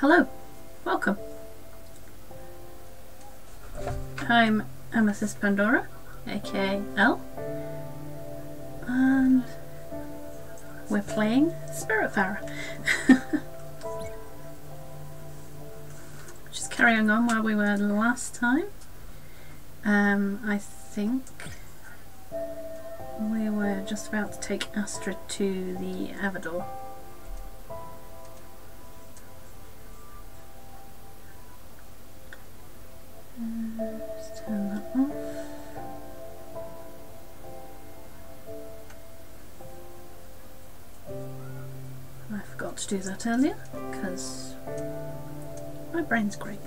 Hello, welcome. I'm AmethystPandora, aka L, and we're playing Spiritfarer. Just carrying on where we were last time. I think we were just about to take Astrid to the Everdoor. Just turn that off. I forgot to do that earlier because my brain's great.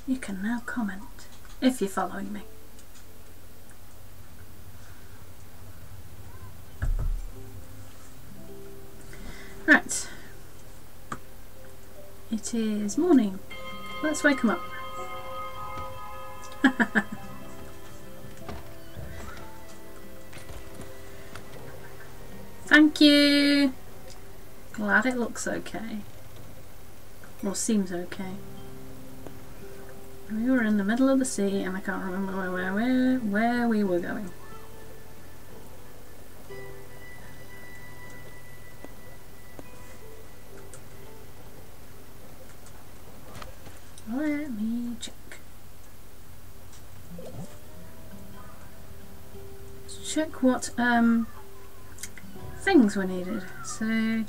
You can now comment if you're following me. Right, it is morning. Let's wake him up. Thank you. Glad it looks okay, or seems okay. We were in the middle of the sea, and I can't remember where we were going. Let me check. Let's check what things were needed. So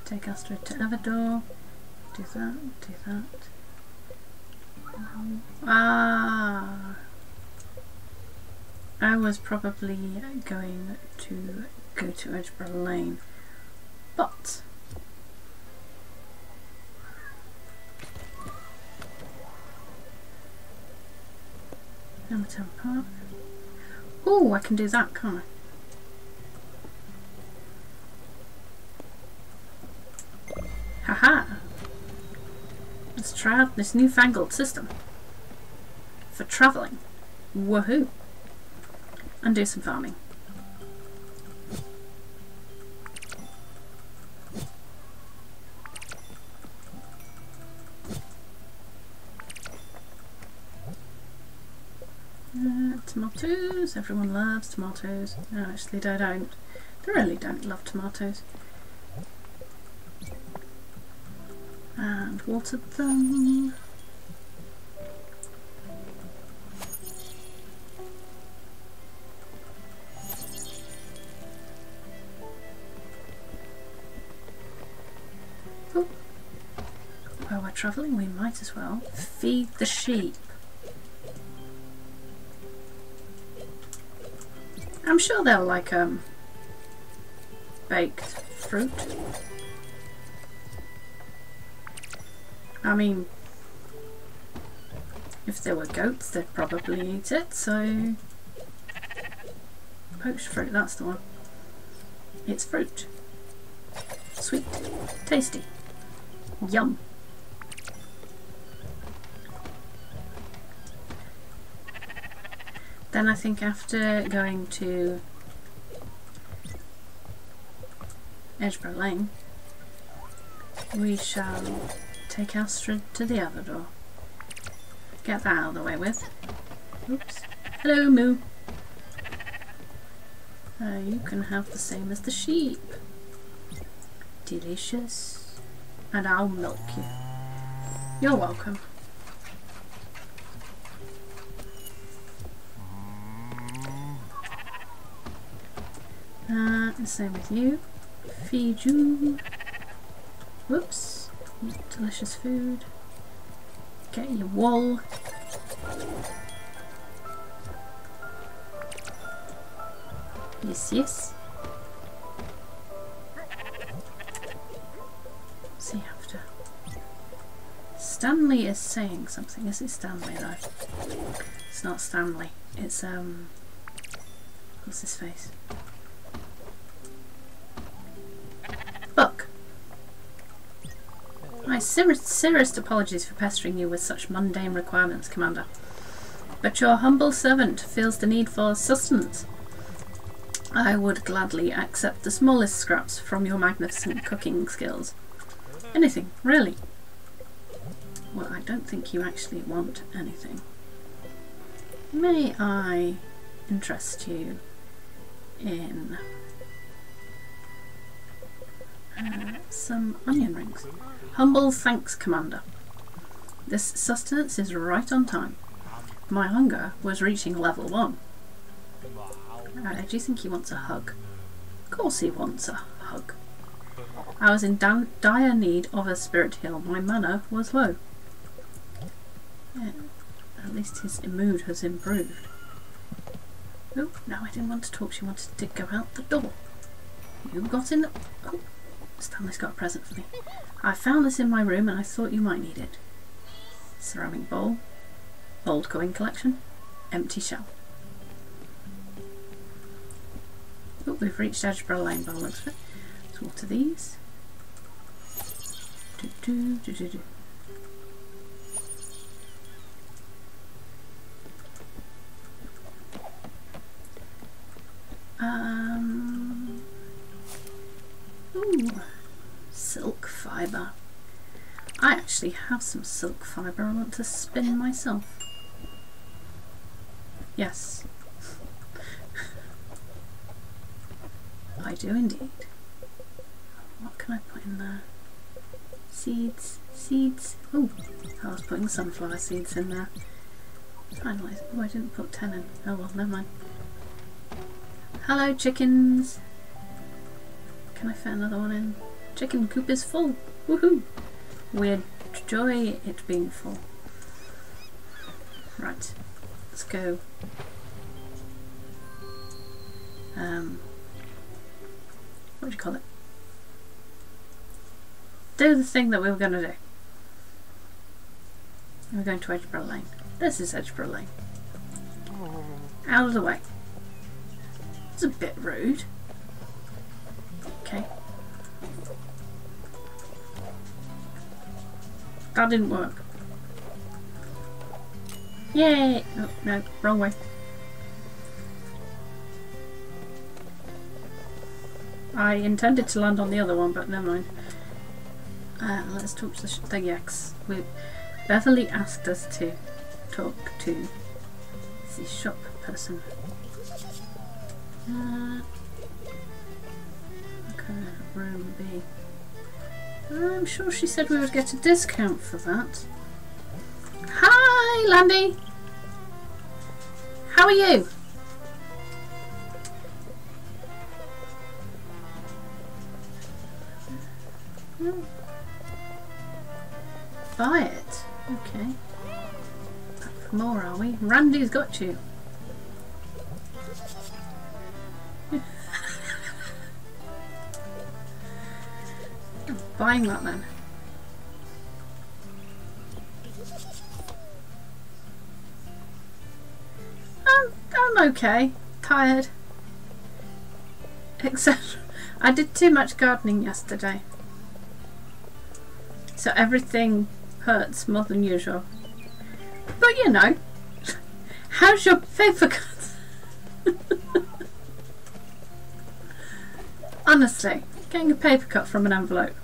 take Astrid to Everdoor. Do that. Do that. I was probably going to go to Everdoor Lane, but Hamilton Park. Oh, I can do that, can't I? Haha! Let's try out this newfangled system for travelling. Woohoo! And do some farming. Tomatoes. Everyone loves tomatoes. No, actually they don't. They really don't love tomatoes. And water them. Oh. While we're travelling, we might as well feed the sheep. I'm sure they'll like baked fruit. I mean, if there were goats, they'd probably eat it, so poached fruit, that's the one. It's fruit. Sweet. Tasty. Yum. Then I think after going to Everdoor Lane, we shall take Astrid to the Everdoor. Get that out of the way with. Oops. Hello, Moo. You can have the same as the sheep. Delicious. And I'll milk you. You're welcome. The same with you. Feed you. Whoops. Delicious food. Get your wool. Yes, yes. See after. Stanley is saying something. Is it Stanley though? It's not Stanley. It's what's his face? Buck. My sincerest apologies for pestering you with such mundane requirements, Commander. but your humble servant feels the need for sustenance. I would gladly accept the smallest scraps from your magnificent cooking skills. Anything, really. Well, I don't think you actually want anything. May I interest you in some onion rings? Humble thanks, Commander. This sustenance is right on time. My hunger was reaching level 1. Do you think he wants a hug? Of course he wants a hug. I was in dire need of a spirit heal. My mana was low. Yeah, at least his mood has improved. Oh, no, I didn't want to talk. She wanted to go out the door. You got in the... Oh, Stanley's got a present for me. I found this in my room and I thought you might need it. Ceramic bowl. Old coin collection. Empty shell. Oh, we've reached Edgeborough Lane by the looks of it. So what are these? Ooh, silk fibre. I actually have some silk fibre I want to spin myself. Yes. I do indeed. What can I put in there? Seeds. Oh, I was putting sunflower seeds in there. Finally. Oh, I didn't put 10 in. Oh well, never mind. Hello, chickens. Can I fit another one in? Chicken coop is full. Woohoo! We enjoy it being full. Right. Let's go. What do you call it? Do the thing that we were going to do. We're going to Edgeborough Lane. This is Edgeborough Lane. Out of the way. It's a bit rude. Okay. That didn't work. Yay! Oh, no, wrong way. I intended to land on the other one, but never mind. Let's talk to the Yaks. Beverly asked us to talk to the shop person. Okay, room B. I'm sure she said we would get a discount for that. Hi, Landy! How are you? Buy it. Okay. Back for more, are we? Randy's got you. Buying that then. I'm okay. Tired. Except I did too much gardening yesterday. So everything hurts more than usual. But you know, how's your paper cut? Honestly, getting a paper cut from an envelope.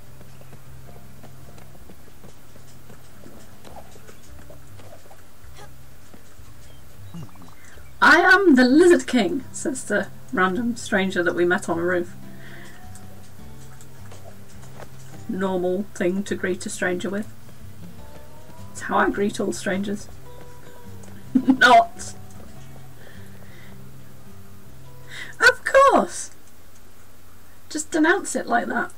I am the Lizard King, says the random stranger that we met on a roof. Normal thing to greet a stranger with. It's how I greet all strangers. Not. Of course. Just announce it like that.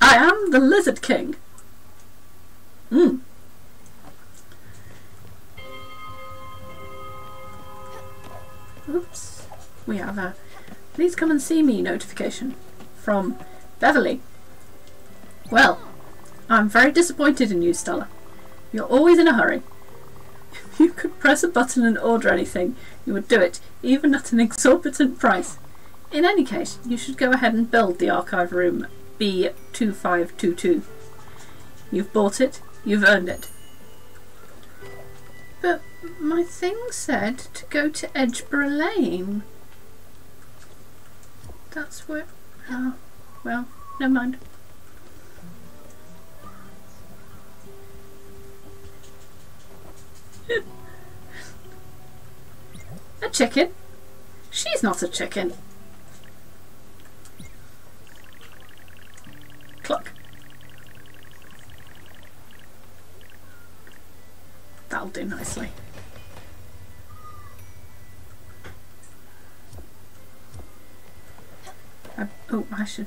I am the Lizard King. Oops. We have a please come and see me notification from Beverly. Well, I'm very disappointed in you, Stella. You're always in a hurry. If you could press a button and order anything, you would do it, even at an exorbitant price. In any case, you should go ahead and build the archive room B2522. You've bought it, you've earned it. But My thing said to go to Edgeborough Lane. That's where... Oh, well, never mind. A chicken? She's not a chicken. Cluck. That'll do nicely. Oh, I should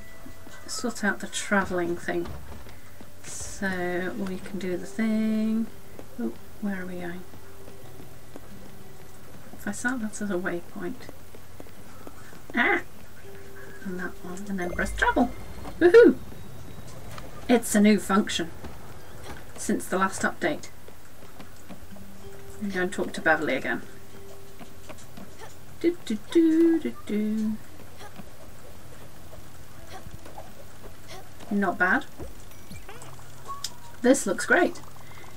sort out the travelling thing. So we can do the thing. Oh, where are we going? If I set that as a waypoint. Ah! And that one, and then press travel. Woohoo! It's a new function since the last update. I'm going to talk to Beverly again. Do do do do do. Not bad. This looks great.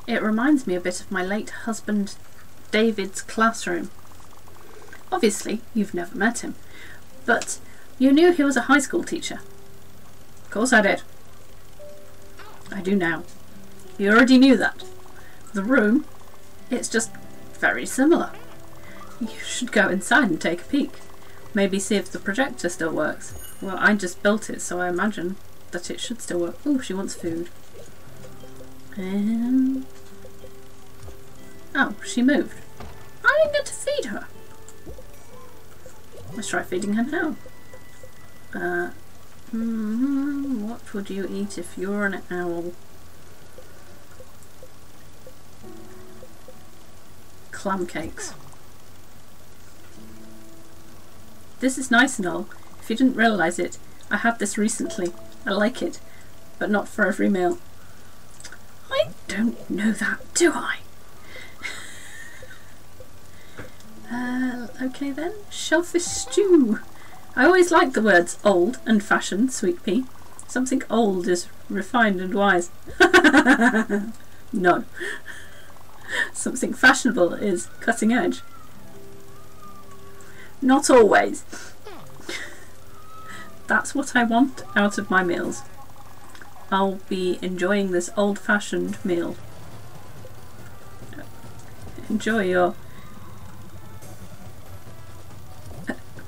It reminds me a bit of my late husband David's classroom. Obviously, you've never met him, but you knew he was a high school teacher. Of course I did. I do now. You already knew that. The room, it's just very similar. You should go inside and take a peek. Maybe see if the projector still works. Well, I just built it, so I imagine that it should still work. Oh, she wants food. Oh, she moved. I didn't get to feed her. Let's try feeding her now. What would you eat if you're an owl? Clam cakes. This is nice and all. If you didn't realise it, I had this recently. I like it, but not for every meal. I don't know that, do I? Okay then, shellfish stew. I always like the words old and fashioned, sweet pea. Something old is refined and wise. No. Something fashionable is cutting edge. Not always. That's what I want out of my meals. I'll be enjoying this old-fashioned meal. Enjoy your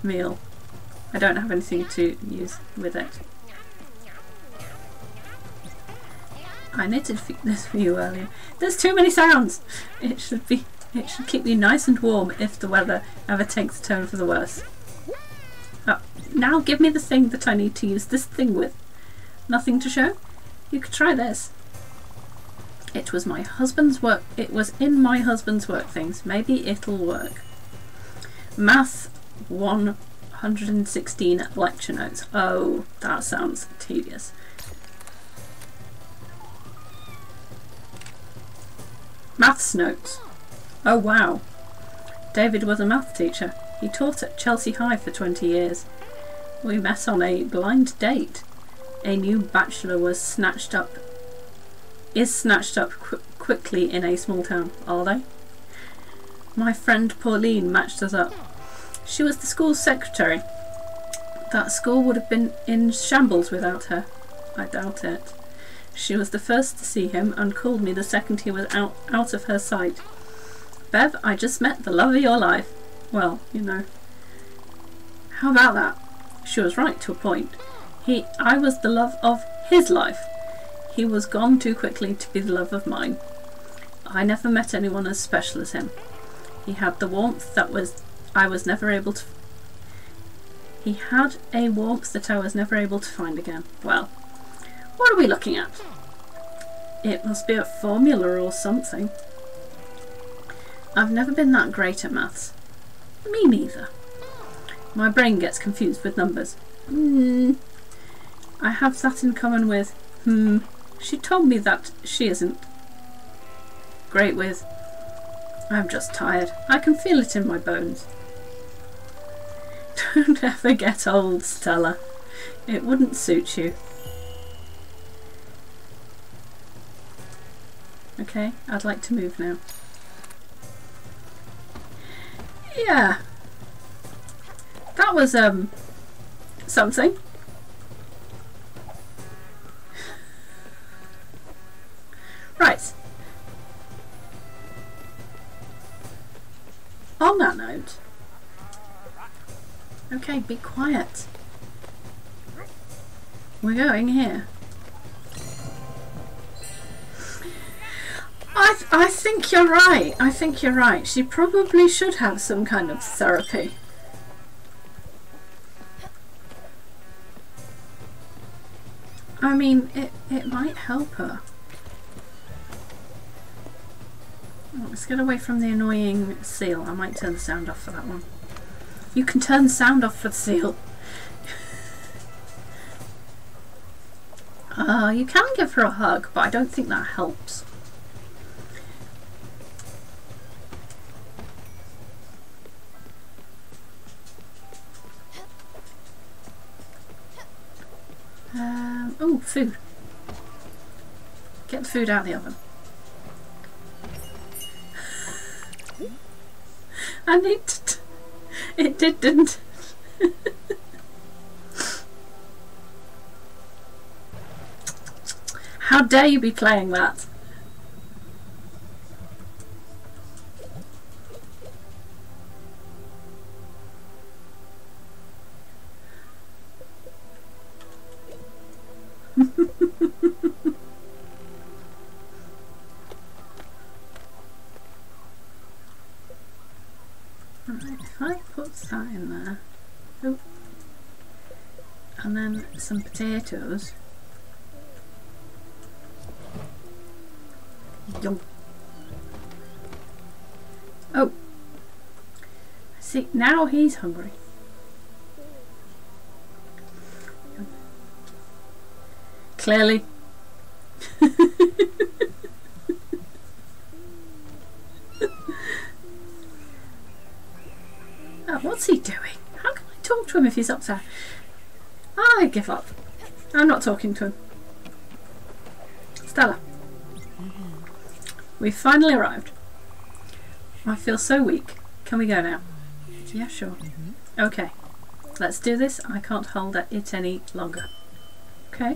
meal. I don't have anything to use with it. I knitted this for you earlier. There's too many sounds. It should keep you nice and warm if the weather ever takes a turn for the worse. Oh, now give me the thing that I need to use this thing with. Nothing to show? You could try this. It was my husband's work. It was in my husband's work things. Maybe it'll work. Math 116 lecture notes. Oh, that sounds tedious. Maths notes. Oh wow. David was a math teacher. He taught at Chelsea High for 20 years. We met on a blind date. A new bachelor is snatched up quickly in a small town. Are they? My friend Pauline matched us up. She was the school's secretary. That school would have been in shambles without her. I doubt it. She was the first to see him and called me the second he was out of her sight. Bev, I just met the love of your life. Well, you know. How about that? She was right to a point. I was the love of his life. He was gone too quickly to be the love of mine. I never met anyone as special as him. He had the warmth that I was never able to... He had a warmth that I was never able to find again. Well, what are we looking at? It must be a formula or something. I've never been that great at maths. Me neither. My brain gets confused with numbers. I have that in common with... She told me that she isn't great with... I'm just tired. I can feel it in my bones. Don't ever get old, Stella. It wouldn't suit you. Okay, I'd like to move now. Yeah. That was, something. Right. On that note... Okay, be quiet. We're going here. I think you're right. I think you're right. She probably should have some kind of therapy. I mean, it might help her. Oh, let's get away from the annoying seal. I might turn the sound off for that one. You can turn the sound off for the seal. You can give her a hug, but I don't think that helps. Oh, food. Get the food out of the oven. And it didn't. How dare you be playing that? Right, if I put that in there, oh, and then some potatoes. Yum. Oh, see, now he's hungry. Clearly. Oh, what's he doing? How can I talk to him if he's upset? I give up. I'm not talking to him. Stella. We've finally arrived. I feel so weak. Can we go now? Yeah, sure. Okay. Let's do this. I can't hold it any longer. Okay?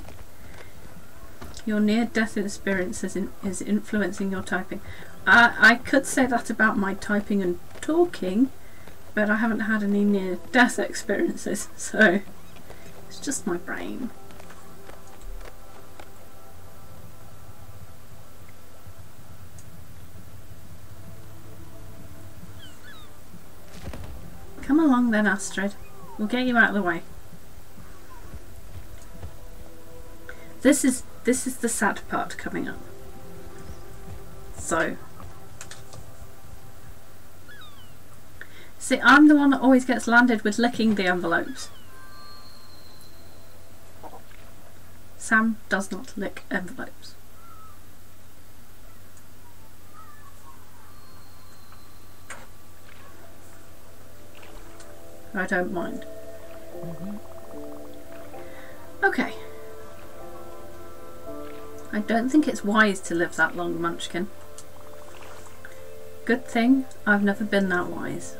Your near-death experience is influencing your typing. I could say that about my typing and talking, but I haven't had any near-death experiences, so it's just my brain. Come along then, Astrid. We'll get you out of the way. This is the sad part coming up. So, see, I'm the one that always gets landed with licking the envelopes. Sam does not lick envelopes. I don't mind. Okay. I don't think it's wise to live that long, Munchkin. Good thing I've never been that wise.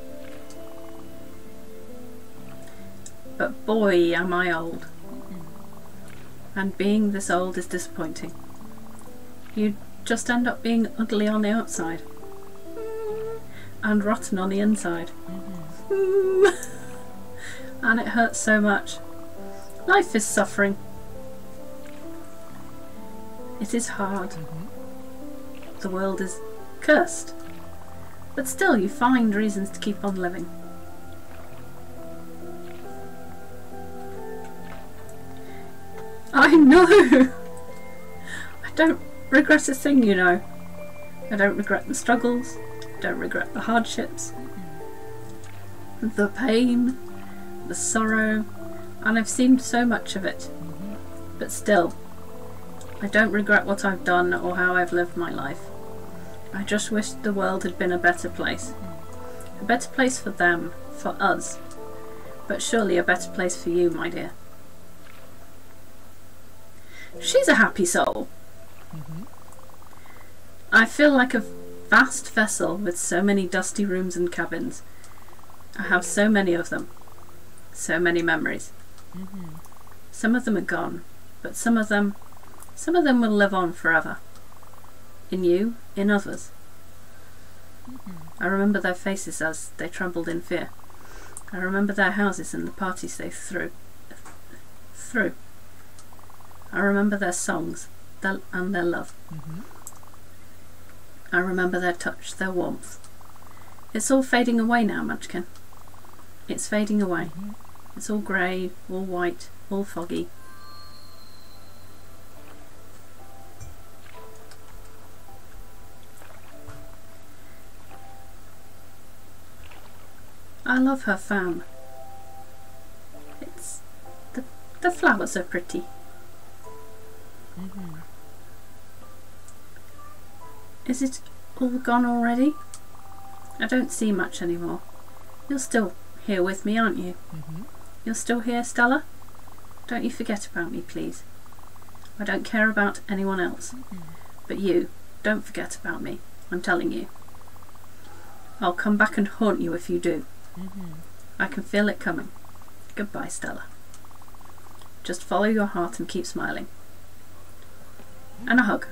But boy, am I old. And being this old is disappointing. You just end up being ugly on the outside. And rotten on the inside. And it hurts so much. Life is suffering. It is hard. The world is cursed. But still you find reasons to keep on living. I know! I don't regret a thing, you know. I don't regret the struggles. I don't regret the hardships. The pain. The sorrow. And I've seen so much of it. But still, I don't regret what I've done or how I've lived my life. I just wish the world had been a better place. A better place for them, for us. But surely a better place for you, my dear. She's a happy soul. I feel like a vast vessel with so many dusty rooms and cabins. I have so many of them. So many memories. Some of them are gone, but some of them will live on forever. In you, in others. I remember their faces as they trembled in fear. I remember their houses and the parties they threw. I remember their songs and their love. I remember their touch, their warmth. It's all fading away now, Munchkin. It's fading away. It's all grey, all white, all foggy. I love her fan. It's the flowers are pretty. Is it all gone already? I don't see much anymore. You're still here with me, aren't you? You're still here, Stella? Don't you forget about me, please. I don't care about anyone else. But you, don't forget about me. I'm telling you. I'll come back and haunt you if you do. I can feel it coming. Goodbye, Stella. Just follow your heart and keep smiling. And a hug.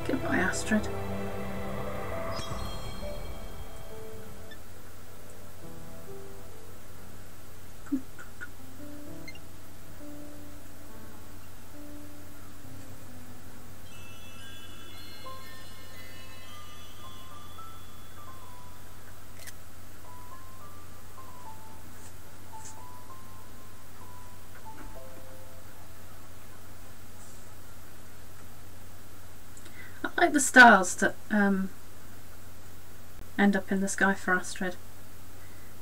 Goodbye, Astrid. I like the stars that end up in the sky for Astrid.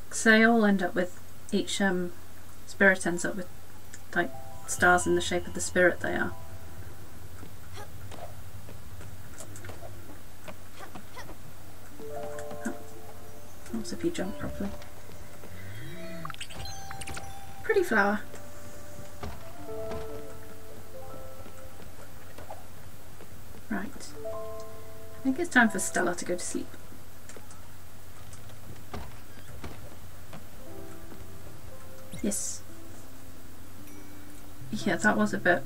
Because they all end up with, each spirit ends up with like stars in the shape of the spirit they are. Oh, helps if you jump properly. Pretty flower. Right. I think it's time for Stella to go to sleep. Yes. Yeah, that was a bit...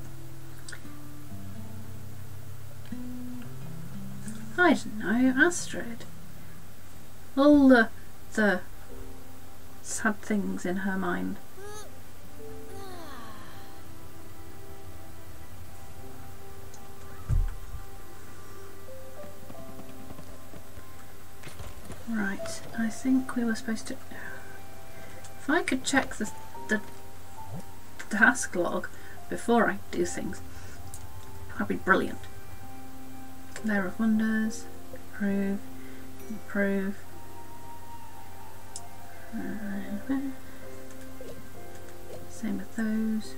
I don't know, Astrid. All the sad things in her mind. Right, I think we were supposed to... If I could check the task log before I do things, that'd be brilliant. Layer of Wonders, improve, improve. Same with those.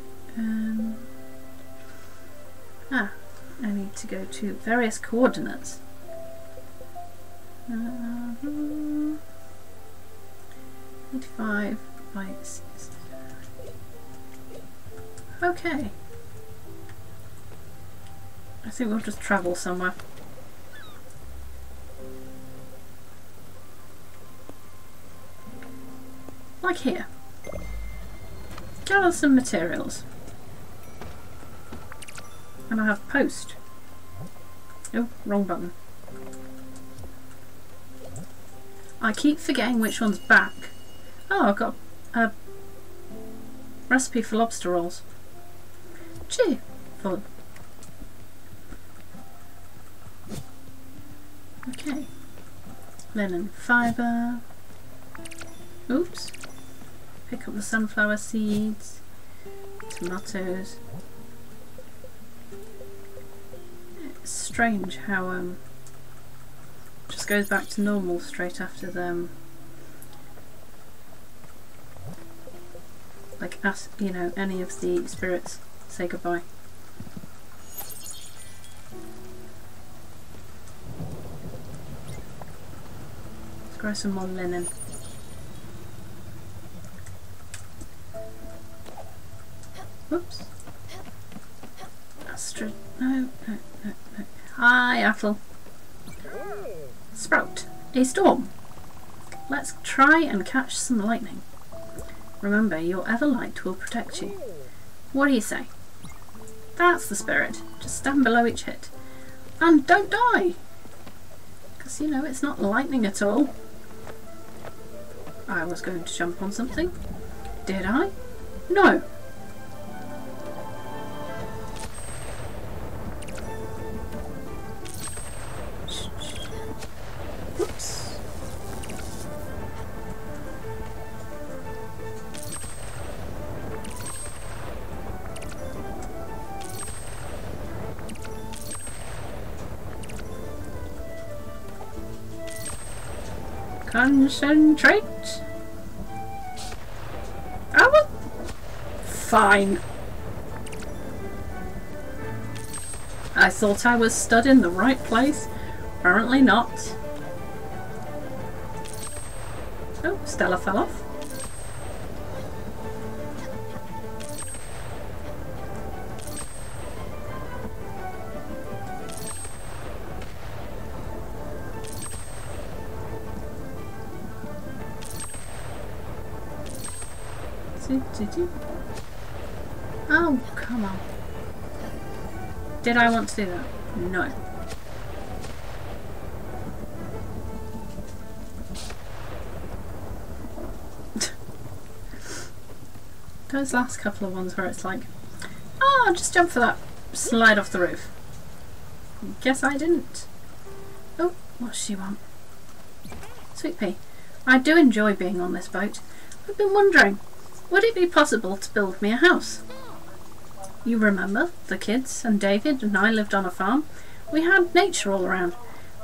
I need to go to various coordinates. 85 by 6. Okay. I think we'll just travel somewhere. Like here. Gather some materials. And I have post. Oh, wrong button. I keep forgetting which one's back. Oh, I've got a recipe for lobster rolls. Gee, fun. Okay. Linen fibre. Oops. Pick up the sunflower seeds. Tomatoes. It's strange how just goes back to normal straight after them. like ask, you know, any of the spirits say goodbye. Let's grow some more linen. Whoops. Astrid. No. Hi, Athel. Sprout. A storm. Let's try and catch some lightning. Remember, your Everlight will protect you. What do you say? That's the spirit. Just stand below each hit. And don't die! Because, you know, it's not lightning at all. I was going to jump on something. Did I? No! Whoops. Concentrate. I will. Fine. I thought I was stood in the right place. Apparently not. Oh, Stella fell off. Oh, come on. Did I want to do that? No. Those last couple of ones where it's like, oh, I'll just jump for that slide off the roof. Guess I didn't. Oh, what's she want? Sweet pea. I do enjoy being on this boat. I've been wondering, would it be possible to build me a house? You remember, the kids and David and I lived on a farm. We had nature all around.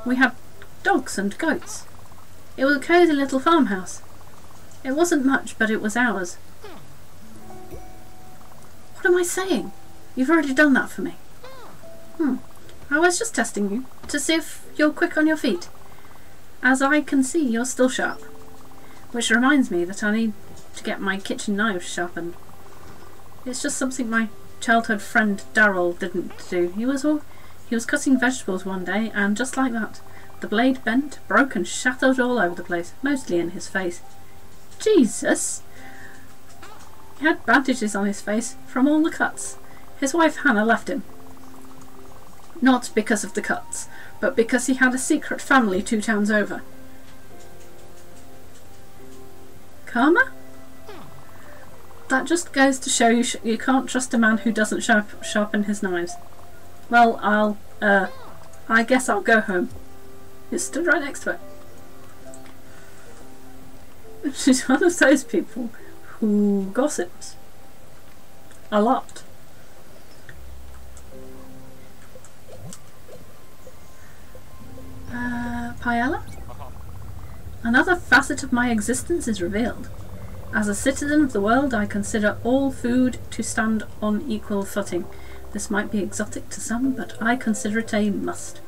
We had dogs and goats. It was a cosy little farmhouse. It wasn't much, but it was ours. What am I saying? You've already done that for me. I was just testing you to see if you're quick on your feet. As I can see, you're still sharp. Which reminds me that I need to get my kitchen knives sharpened. It's just something my childhood friend Darryl didn't do. He was cutting vegetables one day, and just like that, the blade bent, broke and shattered all over the place, mostly in his face. Jesus! He had bandages on his face from all the cuts. His wife Hannah left him. Not because of the cuts, but because he had a secret family 2 towns over. Karma? That just goes to show you you can't trust a man who doesn't sharpen his knives. Well, I guess I'll go home. It stood right next to it. She's one of those people who gossips. A lot. Paella? Another facet of my existence is revealed. As a citizen of the world, I consider all food to stand on equal footing. This might be exotic to some, but I consider it a must.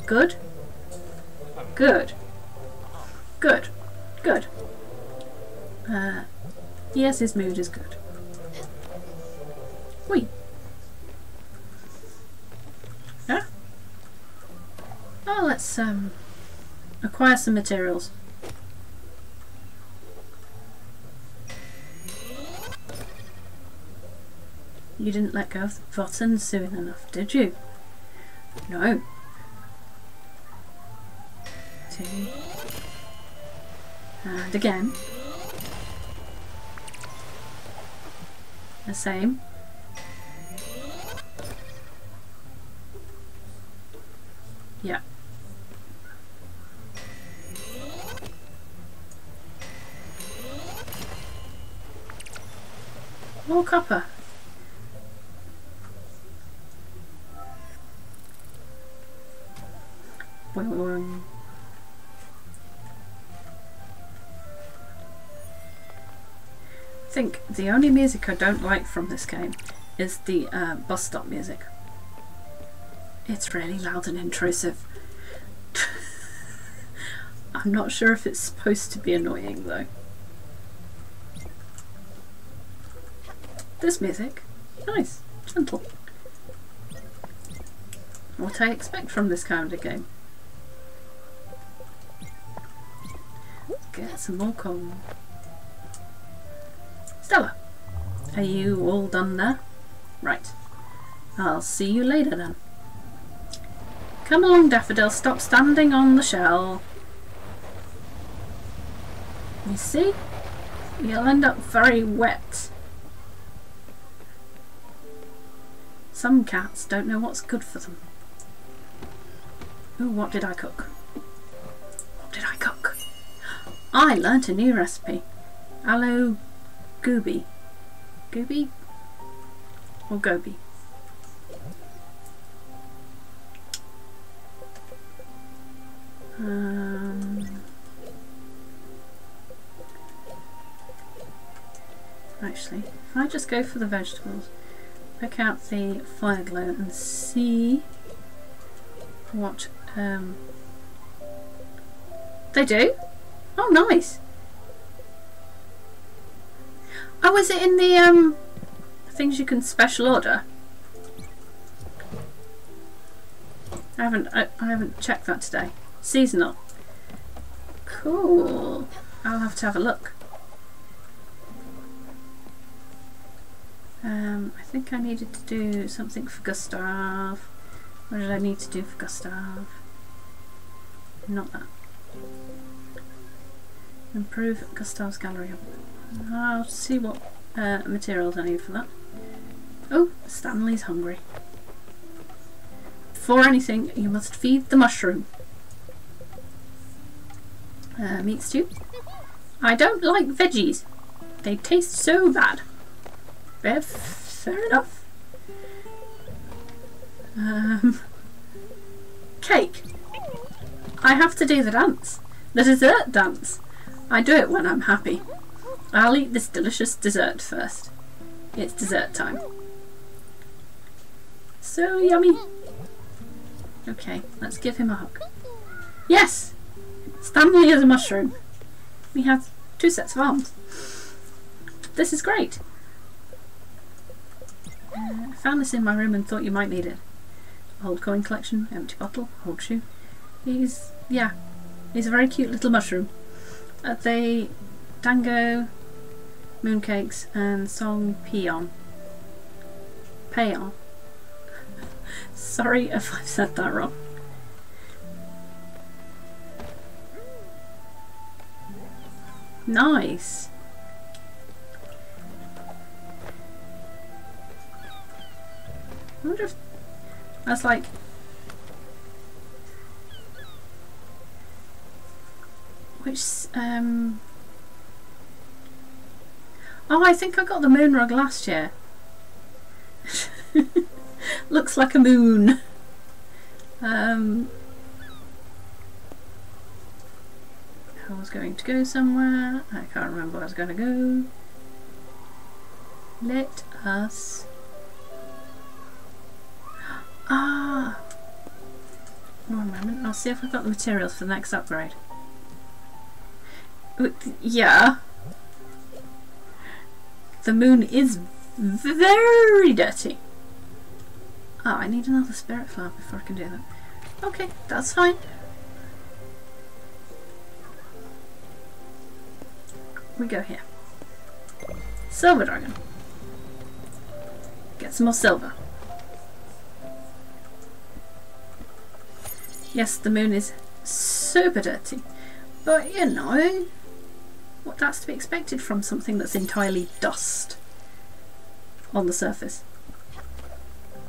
Good? Good. Good. Good. Yes, his mood is good. Whee! Yeah? Oh, let's acquire some materials. You didn't let go of the button soon enough, did you? No. 2. And again. The same. Yeah. More copper. think the only music I don't like from this game is the bus stop music. It's really loud and intrusive. I'm not sure if it's supposed to be annoying though. This music, nice, gentle. What I expect from this kind of game. Get some more coal. Stella, are you all done there? Right. I'll see you later then. Come along, Daffodil, stop standing on the shell. You see? You'll end up very wet. Some cats don't know what's good for them. Ooh, what did I cook? What did I cook? I learnt a new recipe. Aloe gooby. Gooby? Or goby? Actually, if I just go for the vegetables, pick out the fire glow and see what they do. Oh, nice. Oh, is it in the things you can special order? I haven't checked that today. Seasonal. Cool. I'll have to have a look. I think I needed to do something for Gustav. What did I need to do for Gustav? Not that. Improve Gustav's gallery. I'll see what materials I need for that. Oh, Stanley's hungry. Before anything, you must feed the mushroom. Meat stew. I don't like veggies. They taste so bad. Fair enough. Cake. I have to do the dance. The dessert dance. I do it when I'm happy. I'll eat this delicious dessert first. It's dessert time. So yummy. Okay, let's give him a hug. Yes! Stanley is a mushroom. We have 2 sets of arms. This is great. I found this in my room and thought you might need it. Old coin collection, empty bottle, old shoe. He's a very cute little mushroom. They dango, mooncakes, and song peon. Peon. Sorry if I've said that wrong. Nice. I wonder if that's like which oh, I think I got the moon rug last year. Looks like a moon. I was going to go somewhere. I can't remember where I was going to go. Let us. Ah! One moment, I'll see if I've got the materials for the next upgrade. Yeah. The moon is very dirty. Ah, I need another spirit flower before I can do that. Okay, that's fine. We go here. Silver dragon. Get some more silver. Yes, the moon is super dirty, but you know, what that's to be expected from something that's entirely dust on the surface.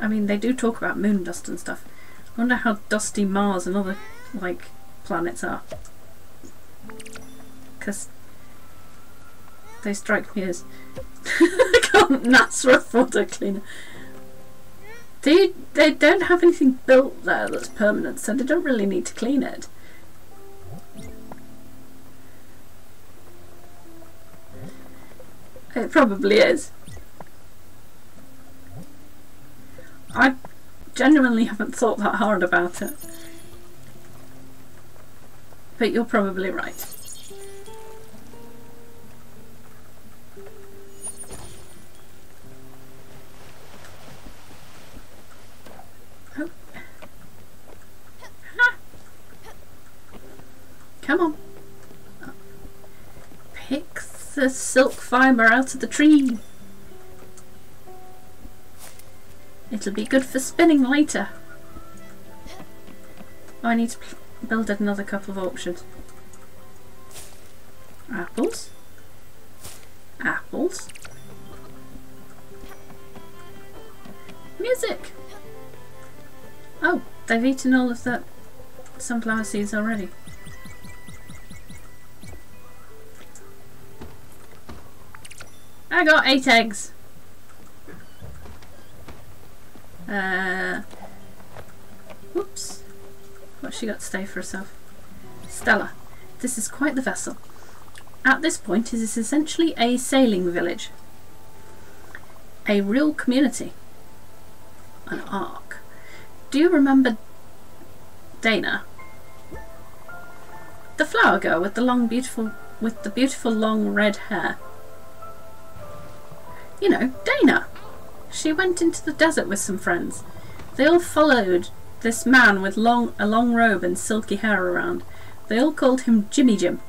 I mean, they do talk about moon dust and stuff. I wonder how dusty Mars and other, like, planets are. Because they strike me as I can't NASA water cleaner. They don't have anything built there that's permanent, so they don't really need to clean it. It probably is. I genuinely haven't thought that hard about it. But you're probably right. Oh. Ah. Come on. Pick the silk fibre out of the tree. It'll be good for spinning later. Oh, I need to build another couple of orchards. Apples. Apples. Music! Oh, they've eaten all of the sunflower seeds already. I got 8 eggs. Whoops. What's she got to say for herself? Stella, this is quite the vessel. At this point it is essentially a sailing village. A real community. An ark. Do you remember Dana? The flower girl with the beautiful long red hair. You know, Dana. She went into the desert with some friends. They all followed this man with a long robe and silky hair around. They all called him Jimmy Jim,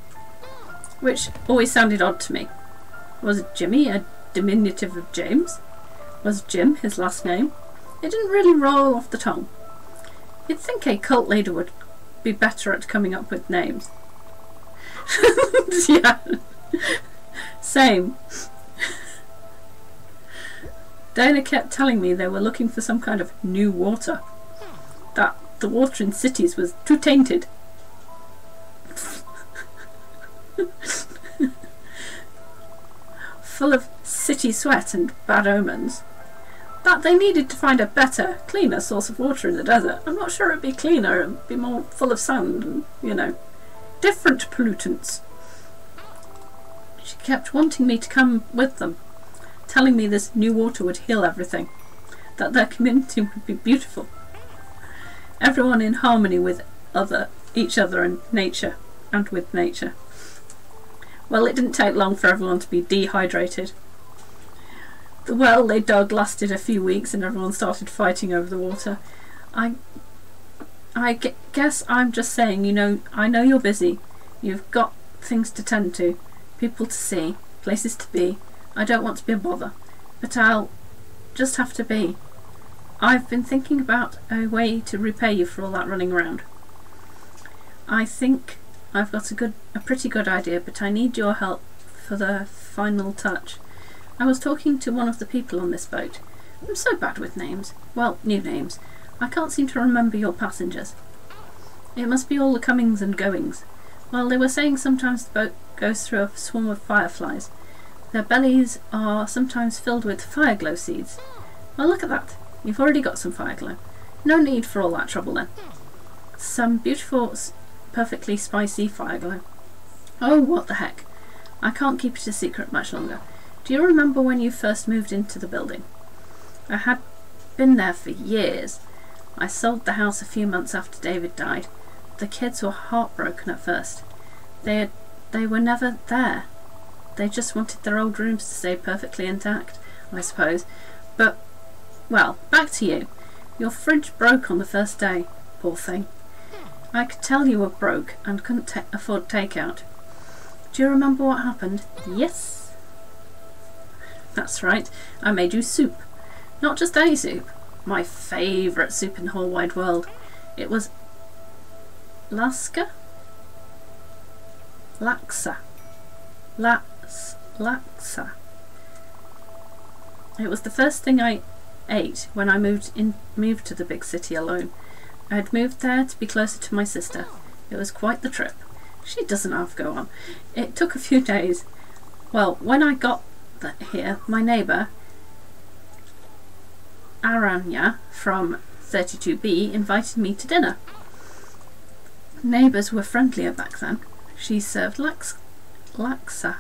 which always sounded odd to me. Was Jimmy a diminutive of James? Was Jim his last name? It didn't really roll off the tongue. You'd think a cult leader would be better at coming up with names. Yeah. Same. Dana kept telling me they were looking for some kind of new water. That the water in cities was too tainted. Full of city sweat and bad omens. That they needed to find a better, cleaner source of water in the desert. I'm not sure it'd be cleaner, it'd be more full of sand and, you know, different pollutants. She kept wanting me to come with them, telling me this new water would heal everything, that their community would be beautiful, everyone in harmony with each other and nature, and with nature. Well, it didn't take long for everyone to be dehydrated. The well they dug lasted a few weeks and everyone started fighting over the water. I guess I'm just saying, you know, I know you're busy, you've got things to tend to, people to see, places to be. I don't want to be a bother, but I'll just have to be. I've been thinking about a way to repay you for all that running around. I think I've got a pretty good idea, but I need your help for the final touch. I was talking to one of the people on this boat. I'm so bad with names. Well, new names. I can't seem to remember your passengers. It must be all the comings and goings. Well, they were saying sometimes the boat goes through a swarm of fireflies. Their bellies are sometimes filled with fireglow seeds. Well, look at that. You've already got some fireglow. No need for all that trouble then. Some beautiful, perfectly spicy fireglow. Oh, what the heck. I can't keep it a secret much longer. Do you remember when you first moved into the building? I had been there for years. I sold the house a few months after David died. The kids were heartbroken at first. They were never there. They just wanted their old rooms to stay perfectly intact, I suppose. But, well, back to you. Your fridge broke on the first day, poor thing. I could tell you were broke and couldn't afford takeout. Do you remember what happened? Yes. That's right, I made you soup. Not just any soup. My favourite soup in the whole wide world. It was Laksa? It was the first thing I ate when I moved to the big city alone. I had moved there to be closer to my sister. It was quite the trip. She doesn't have to go on. It took a few days. Well, when I got here, my neighbour Aranya from 32B invited me to dinner. Neighbours were friendlier back then. She served laksa.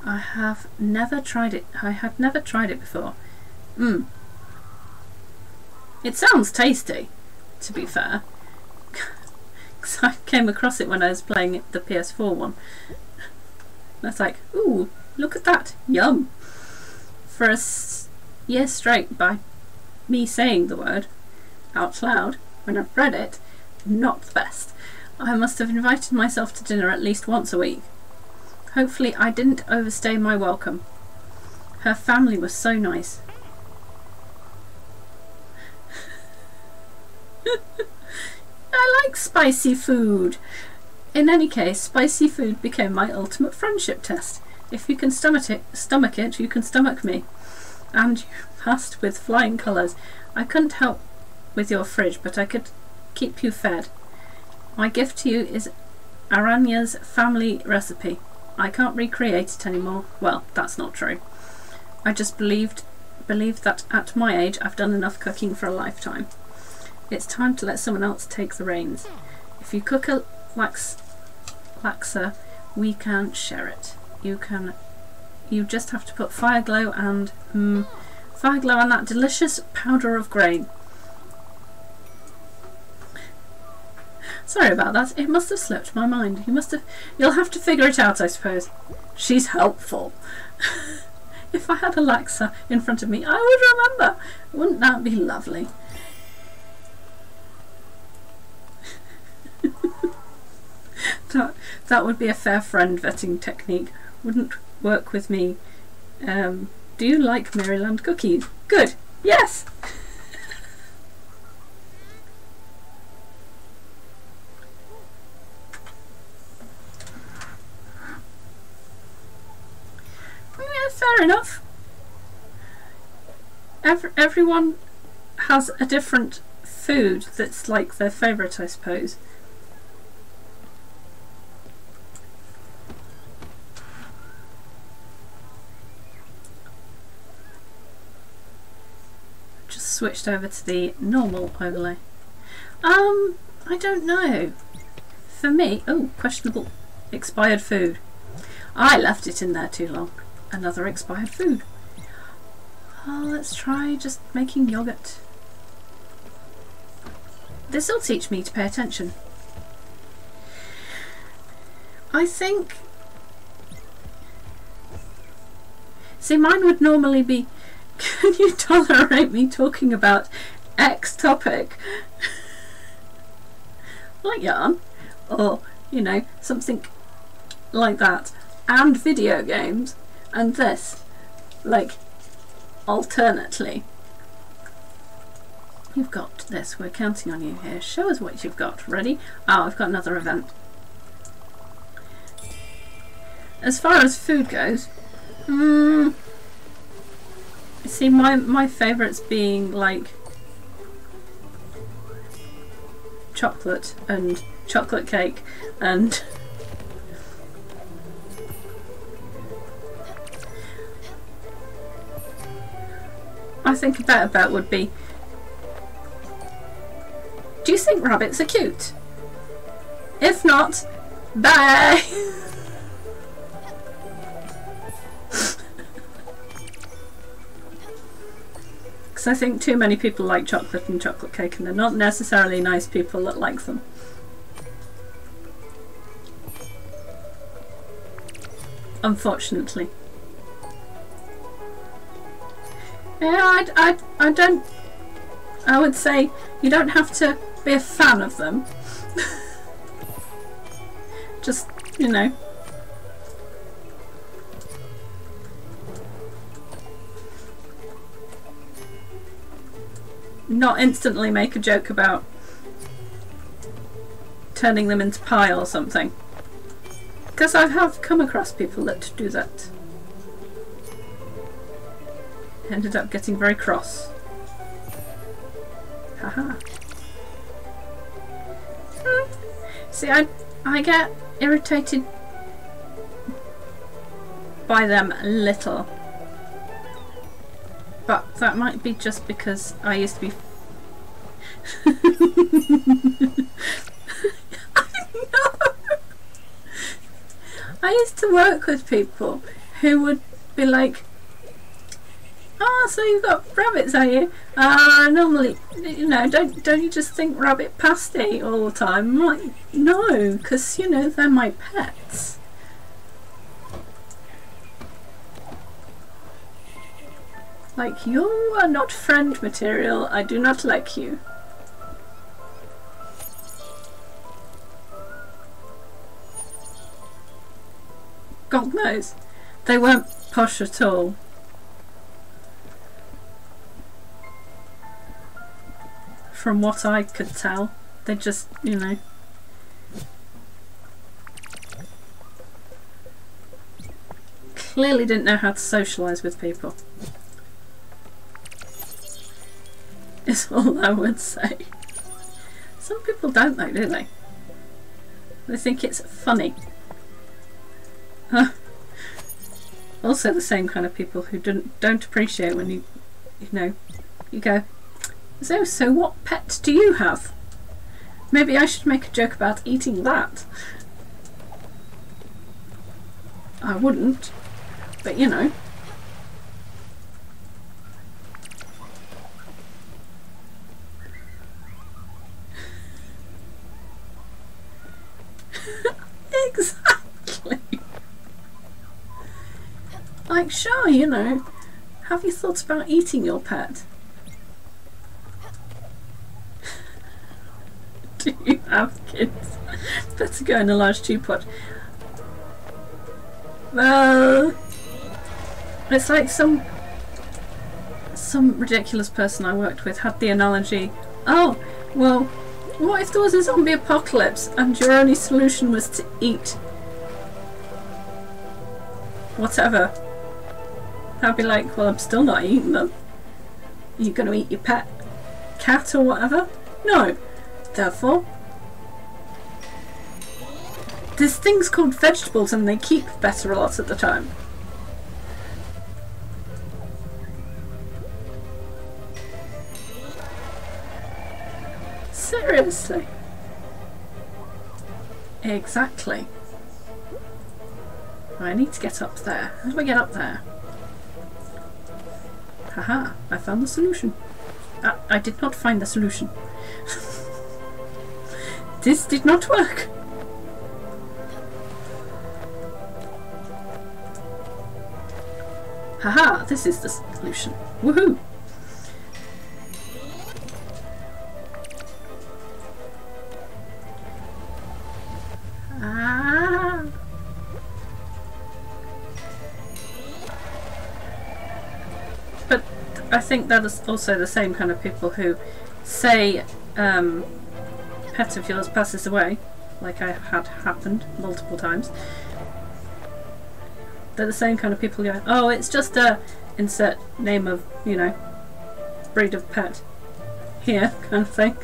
I have never tried it. I had never tried it before. It sounds tasty, to be fair. Because I came across it when I was playing the PS4 one. That's like, ooh, look at that, yum. For a year straight by me saying the word out loud when I've read it, not the best. I must have invited myself to dinner at least once a week. Hopefully I didn't overstay my welcome. Her family was so nice. I like spicy food. In any case, spicy food became my ultimate friendship test. If you can stomach it, you can stomach me. And you passed with flying colours. I couldn't help with your fridge, but I could keep you fed. My gift to you is Aranya's family recipe. I can't recreate it anymore. Well, that's not true. I just believed that at my age I've done enough cooking for a lifetime. It's time to let someone else take the reins. If you cook a laksa, we can share it. You just have to put fire glow and that delicious powder of grain. Sorry about that. It must have slipped my mind. You'll have to figure it out, I suppose. She's helpful. If I had a laksa in front of me, I would remember. Wouldn't that be lovely? That would be a fair friend vetting technique. Wouldn't work with me. Do you like Maryland cookies? Good. Yes. Yeah, fair enough. Everyone has a different food that's like their favourite, I suppose. Just switched over to the normal overlay. I don't know. For me, oh, questionable expired food. I left it in there too long. Another expired food. Oh, let's try just making yogurt. This'll teach me to pay attention. I think... See, mine would normally be, can you tolerate me talking about X topic? Like yarn. Or, you know, something like that. And video games. And this. Like, alternately. You've got this. We're counting on you here. Show us what you've got. Ready? Oh, I've got another event. As far as food goes, see, my favourites being like chocolate and chocolate cake and I think a better bet would be, do you think rabbits are cute? If not, bye! Because I think too many people like chocolate and chocolate cake and they're not necessarily nice people that like them. Unfortunately. Yeah, I don't... I would say you don't have to be a fan of them. Just, you know. Not instantly make a joke about turning them into pie or something. Because I have come across people that do that. Ended up getting very cross. Haha. See, I get irritated by them a little. But that might be just because I used to be... I know! I used to work with people who would be like, "Ah, so you've got rabbits, are you? Normally, you know, don't you just think rabbit pasty all the time?" I'm like, no, because, you know, they're my pets. Like, you are not friend material. I do not like you. God knows. They weren't posh at all. From what I could tell. They just, you know. Clearly didn't know how to socialise with people. Is all I would say. Some people don't though, do they? They think it's funny. Also the same kind of people who don't appreciate when you know, you go, so what pet do you have? Maybe I should make a joke about eating that. I wouldn't, but you know. Exactly. Like, sure, you know, have you thought about eating your pet? Do you have kids? Better go in a large teapot. Well, it's like some ridiculous person I worked with had the analogy, oh, well, what if there was a zombie apocalypse and your only solution was to eat whatever? I'd be like, well, I'm still not eating them. Are you going to eat your pet cat or whatever? No. Therefore, there's things called vegetables and they keep better a lot of the time. Seriously. Exactly. I need to get up there. How do I get up there? Haha, I found the solution. I did not find the solution. This did not work. Haha, this is the solution. Woohoo! Ah. But I think that is also the same kind of people who say pet of yours passes away, like I had happened multiple times. They're the same kind of people who go, oh, it's just a insert name of, you know, breed of pet here kind of thing.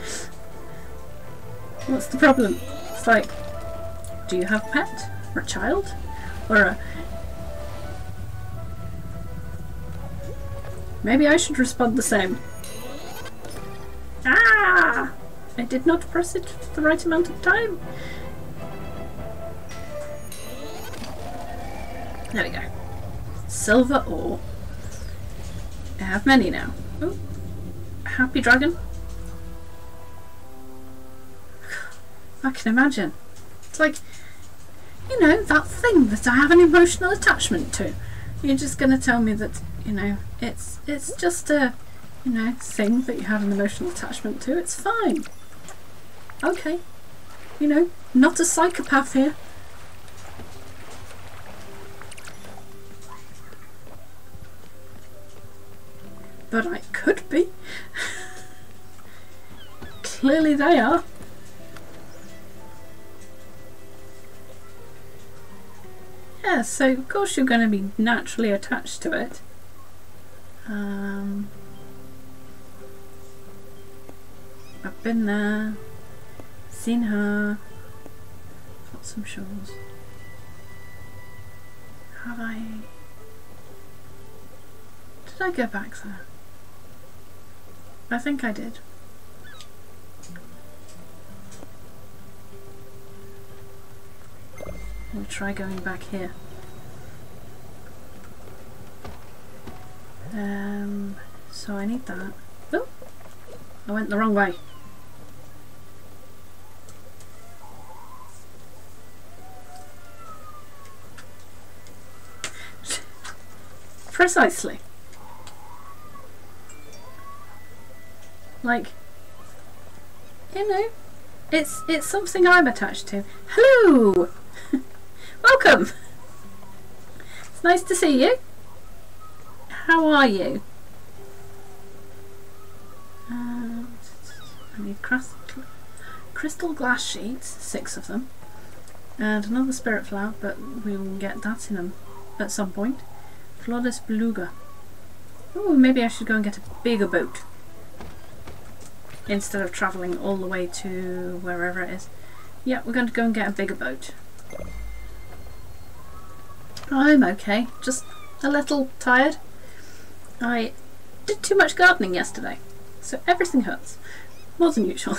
What's the problem? It's like, do you have a pet? Or a child? Or a... Maybe I should respond the same. Ah! I did not press it for the right amount of time. There we go. Silver ore. I have many now. Oh, happy dragon. I can imagine. It's like, you know, that thing that I have an emotional attachment to. You're just going to tell me that, you know, it's just a, you know, thing that you have an emotional attachment to. It's fine. Okay. You know, not a psychopath here. But I could be. Clearly they are. Yeah, so of course you're going to be naturally attached to it. I've been there, seen her, got some shawls. Have I... Did I go back there? I think I did. We'll try going back here. So I need that. Oh! I went the wrong way. Precisely. Like, you know, it's something I'm attached to. Hello! Welcome! It's nice to see you. How are you? I need crystal glass sheets, 6 of them, and another spirit flower, but we will get that in at some point. Flawless beluga. Oh, maybe I should go and get a bigger boat instead of travelling all the way to wherever it is. Yeah, we're going to go and get a bigger boat. I'm okay, just a little tired. I did too much gardening yesterday, so everything hurts. More than usual.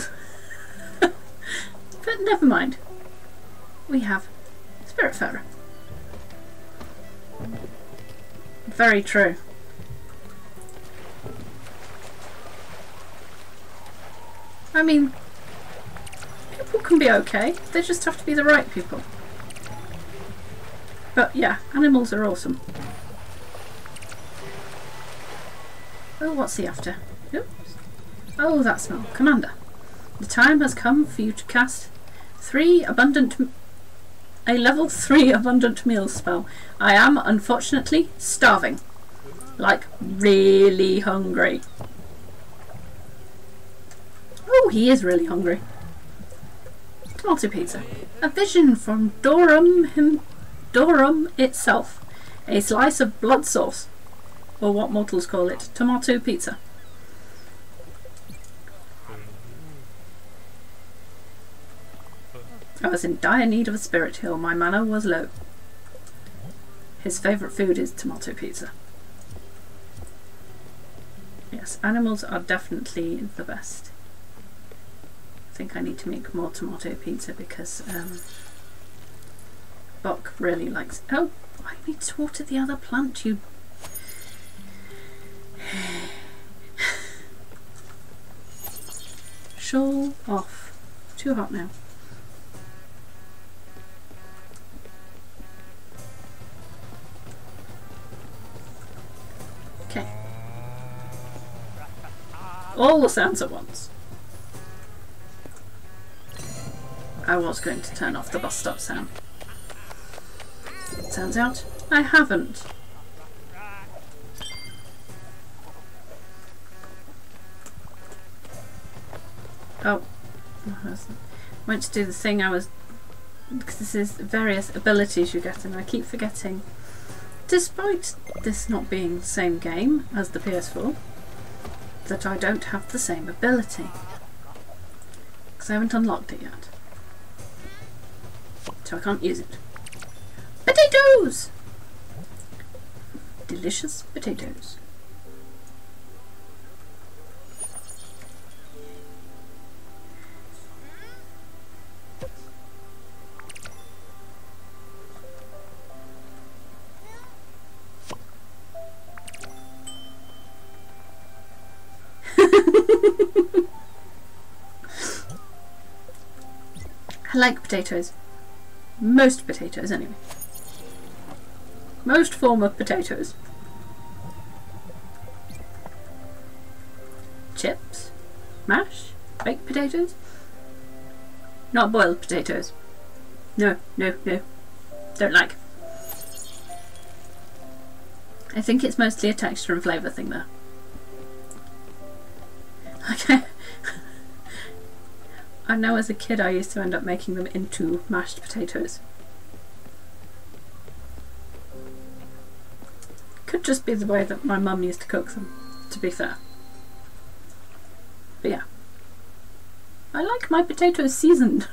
But never mind. We have Spiritfarer. Very true. I mean, people can be okay, they just have to be the right people. But yeah, animals are awesome. Oh, what's he after? Oops. Oh, that smell. Commander, the time has come for you to cast a level 3 abundant meals spell. I am, unfortunately, starving. Like, really hungry. Oh, he is really hungry. Tomato pizza. A vision from Dorum itself. A slice of blood sauce. Or what mortals call it, tomato pizza. I was in dire need of a spirit heal. My mana was low. His favourite food is tomato pizza. Yes, animals are definitely the best. I think I need to make more tomato pizza because Buck really likes... Oh, I need to water the other plant, you... Shawl off. Too hot now. Okay. All the sounds at once. I was going to turn off the bus stop sound. Turns out I haven't. Oh, I went to do the thing I was... because this is various abilities you get and I keep forgetting. Despite this not being the same game as the PS4, that I don't have the same ability. Because I haven't unlocked it yet. So I can't use it. Potatoes! Delicious potatoes. I like potatoes. Most potatoes, anyway. Most form of potatoes. Chips, mash, baked potatoes. Not boiled potatoes. No, no, no. Don't like. I think it's mostly a texture and flavour thing there. Okay. I know as a kid I used to end up making them into mashed potatoes. Could just be the way that my mum used to cook them, to be fair. But yeah. I like my potatoes seasoned.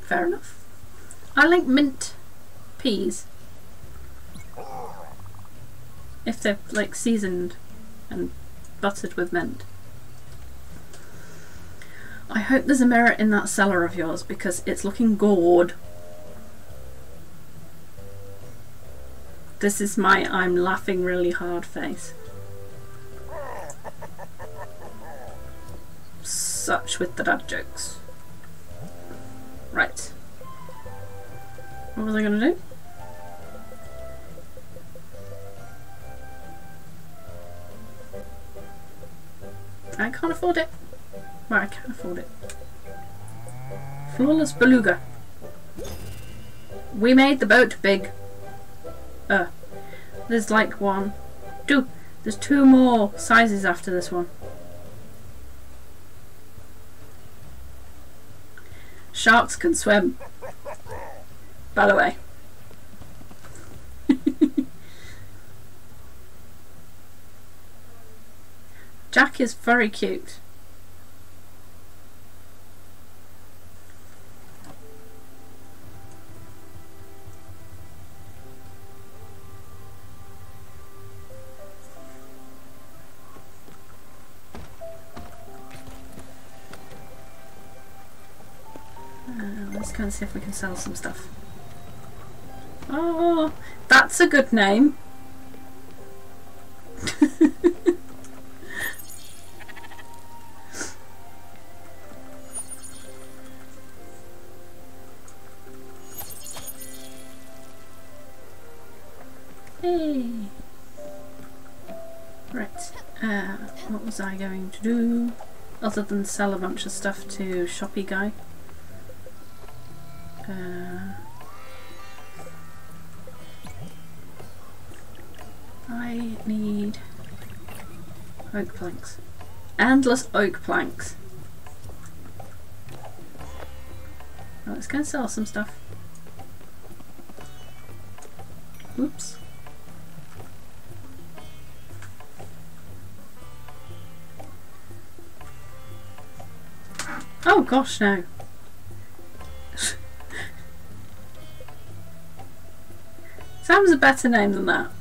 Fair enough. I like mint peas. If they're like seasoned and buttered with mint. I hope there's a mirror in that cellar of yours because it's looking gored. This is my I'm laughing really hard face. Such with the dad jokes. Right. What was I going to do? I can't afford it. Well, I can afford it. Flawless beluga. We made the boat big. There's like there's 2 more sizes after this one. Sharks can swim. By the way. Jack is very cute. Let's go and see if we can sell some stuff. Oh, that's a good name. Hey. Right. What was I going to do other than sell a bunch of stuff to Shoppy Guy? I need oak planks. Endless oak planks. Oh, let's go and sell some stuff. Oops. Oh gosh, no. Sam's a better name than that.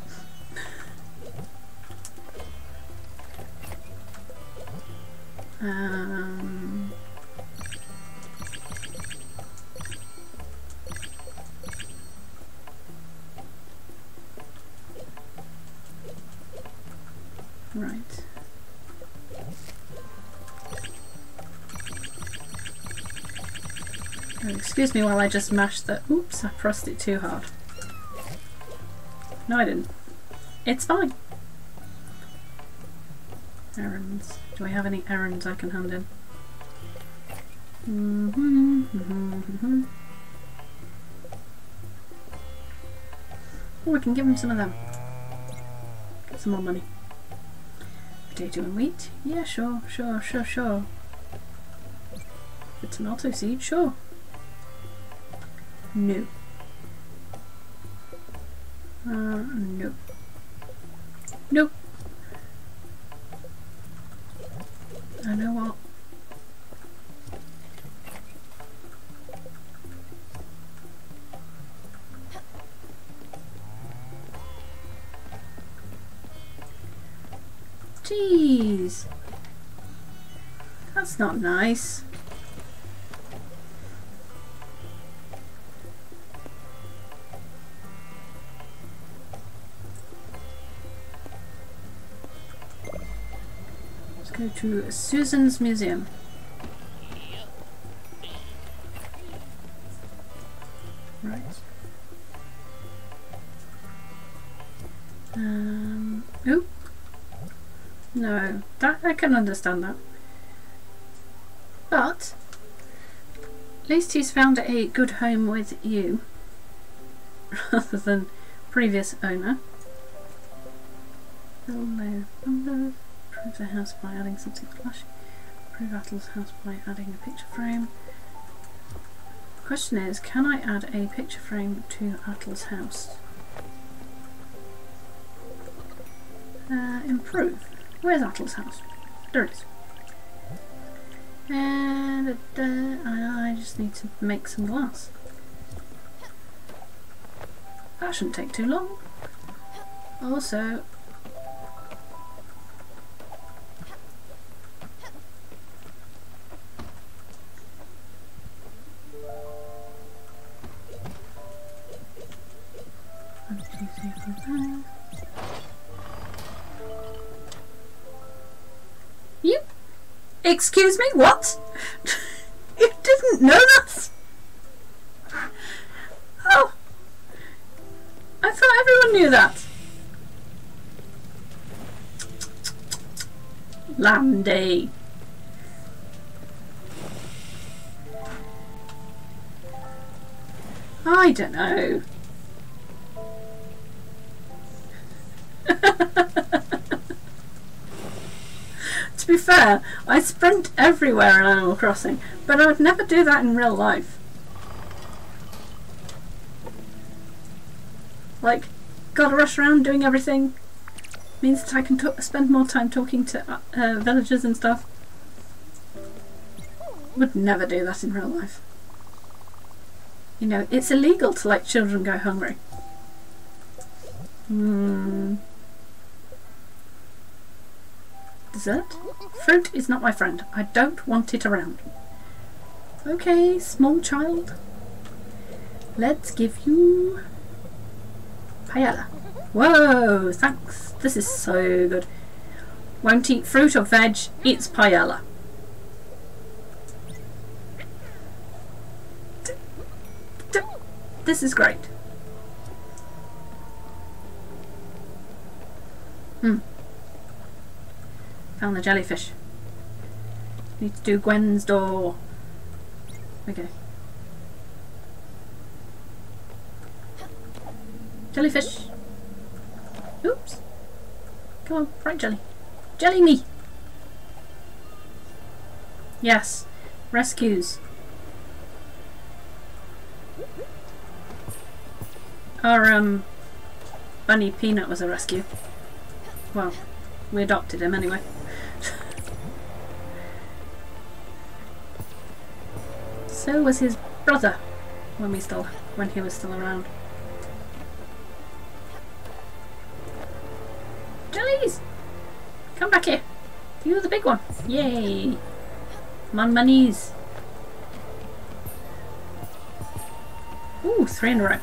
Right. Oh, excuse me while I just mashed the... Oops, I pressed it too hard. No, I didn't. It's fine. Errands. Do I have any errands I can hand in? Oh, we can give him some of them. Get some more money. Potato and wheat? Yeah, sure. The tomato seed? Sure. No. No. Nope. I know what. Jeez. That's not nice. Go to Susan's Museum. Right. Oh. No, that I can understand that. But at least he's found a good home with you rather than previous owner. Improve the house by adding something flashy. Improve Attle's house by adding a picture frame. The question is, can I add a picture frame to Attle's house? Improve. Where's Attle's house? There it is. And I just need to make some glass. That shouldn't take too long. Also, Over there. You... Excuse me, what? You didn't know that? Oh. I thought everyone knew that. Landy. I don't know. To be fair, I sprint everywhere in Animal Crossing, but I would never do that in real life. Like, gotta rush around doing everything means that I can spend more time talking to villagers and stuff. Would never do that in real life. You know, it's illegal to let children go hungry. Dessert? Fruit is not my friend. I don't want it around. Okay, small child. Let's give you paella. Whoa, thanks. This is so good. Won't eat fruit or veg, eats paella. This is great. Found the jellyfish. Need to do Gwen's door. Okay. Jellyfish. Oops. Come on, right jelly. Jelly me! Yes. Rescues. Our bunny Peanut was a rescue. Well, we adopted him anyway. So was his brother when he was still around. Jellies! Come back here. You're the big one. Yay! Come on, bunnies. Ooh, 3 in a row.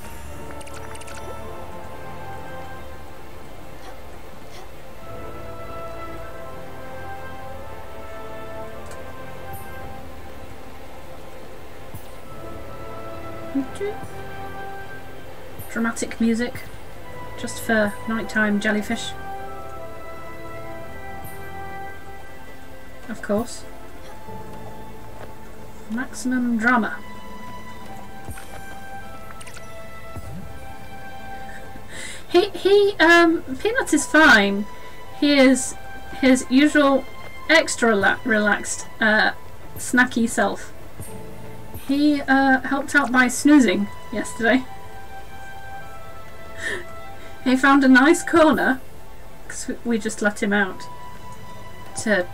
Dramatic music, just for nighttime jellyfish. Of course. Maximum drama. Peanut is fine. He is his usual extra relaxed, snacky self. He helped out by snoozing yesterday. He found a nice corner, because we just let him out to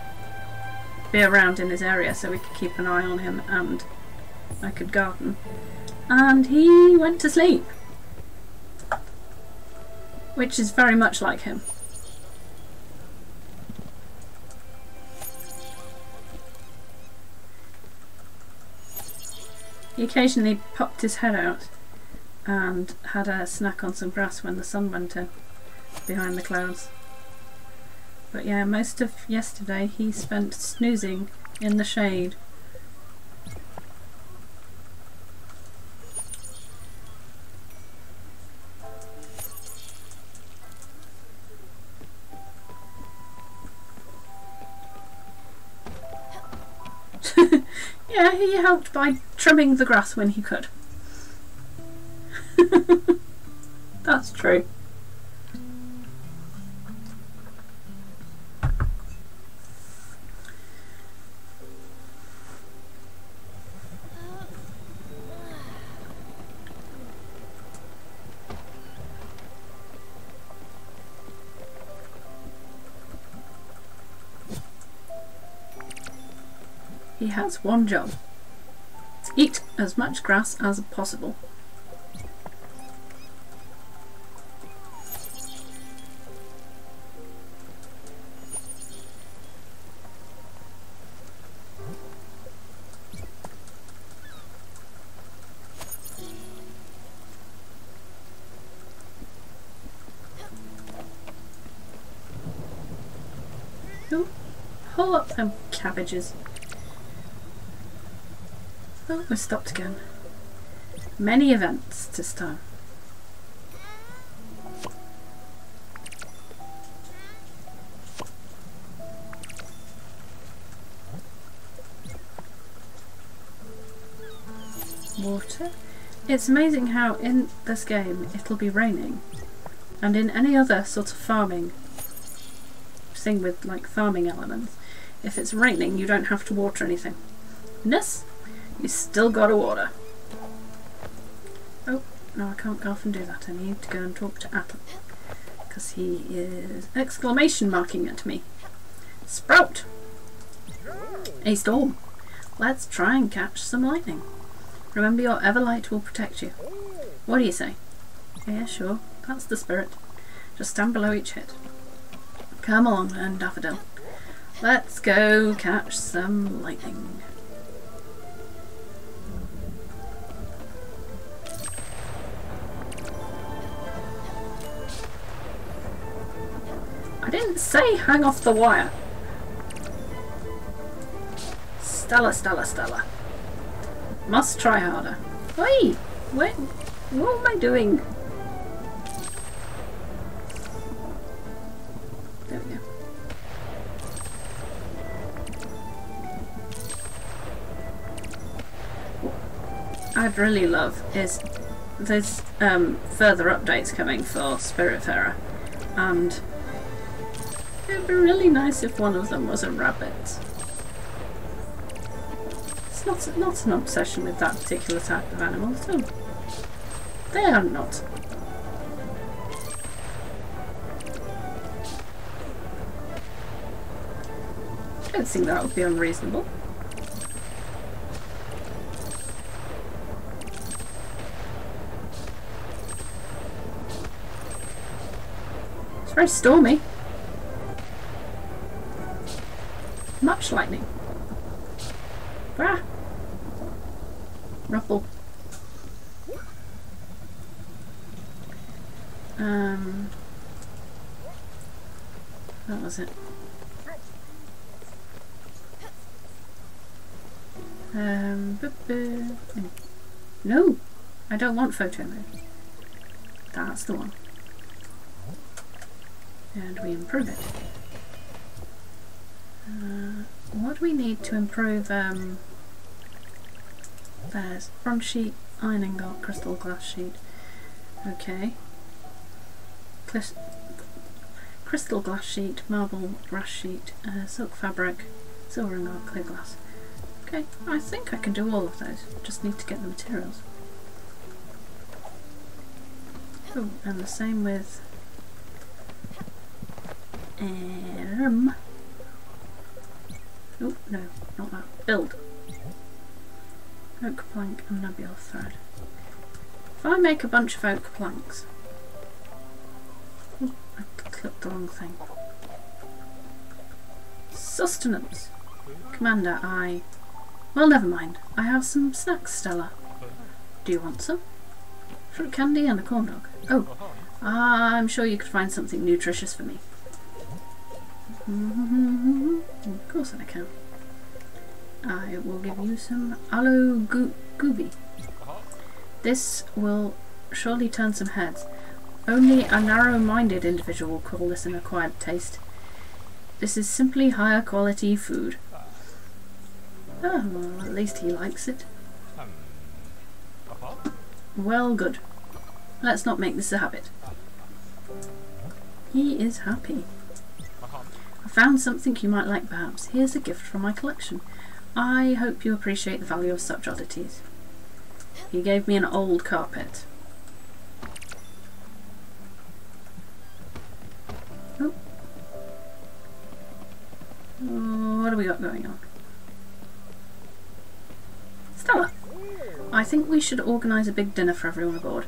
be around in his area so we could keep an eye on him and I could garden. And he went to sleep, which is very much like him. He occasionally popped his head out and had a snack on some grass when the sun went in behind the clouds. But yeah, most of yesterday he spent snoozing in the shade. Yeah, he helped by trimming the grass when he could. That's true. He has one job. To eat as much grass as possible. Oh, pull up them cabbages. Oh, we're stopped again. Many events this time. Water. It's amazing how in this game it'll be raining, and in any other sort of farming thing with like farming elements, if it's raining you don't have to water anything. In this, you still gotta water. Oh, no, I can't go off and do that. I need to go and talk to Apple, because he is exclamation marking at me. Sprout! A storm. Let's try and catch some lightning. Remember, your Everlight will protect you. What do you say? Yeah, sure. That's the spirit. Just stand below each hit. Come along then, Daffodil. Let's go catch some lightning. I didn't say hang off the wire. Stella, Stella, Stella. Must try harder. Oi! What am I doing? There we go. What I'd really love is there's further updates coming for Spiritfarer, and it'd be really nice if one of them was a rabbit. Not an obsession with that particular type of animal at all. They are not. I don't think that would be unreasonable. It's very stormy. Much lightning. Ah! Ruffle. That was it. No! I don't want photo mode. That's the one. And we improve it. What do we need to improve? There's bronze sheet, iron ingot, crystal glass sheet. Okay. Crystal glass sheet, marble brass sheet, silk fabric, silver ingot, clear glass. Okay, I think I can do all of those. Just need to get the materials. Oh, and the same with oh, no, not that. Build. Oak plank and nebula thread. If I make a bunch of oak planks... Oh, I clicked the wrong thing. Sustenance. Commander, well, never mind. I have some snacks, Stella. Do you want some? Fruit candy and a corn dog. Oh, I'm sure you could find something nutritious for me. Of course I can. I will give you some aloe gooby. This will surely turn some heads. Only a narrow-minded individual will call this an acquired taste. This is simply higher quality food. Oh, well, at least he likes it. Well, good. Let's not make this a habit. He is happy. I found something you might like, perhaps. Here's a gift from my collection. I hope you appreciate the value of such oddities. He gave me an old carpet. Oh. What have we got going on? Stella, I think we should organise a big dinner for everyone aboard.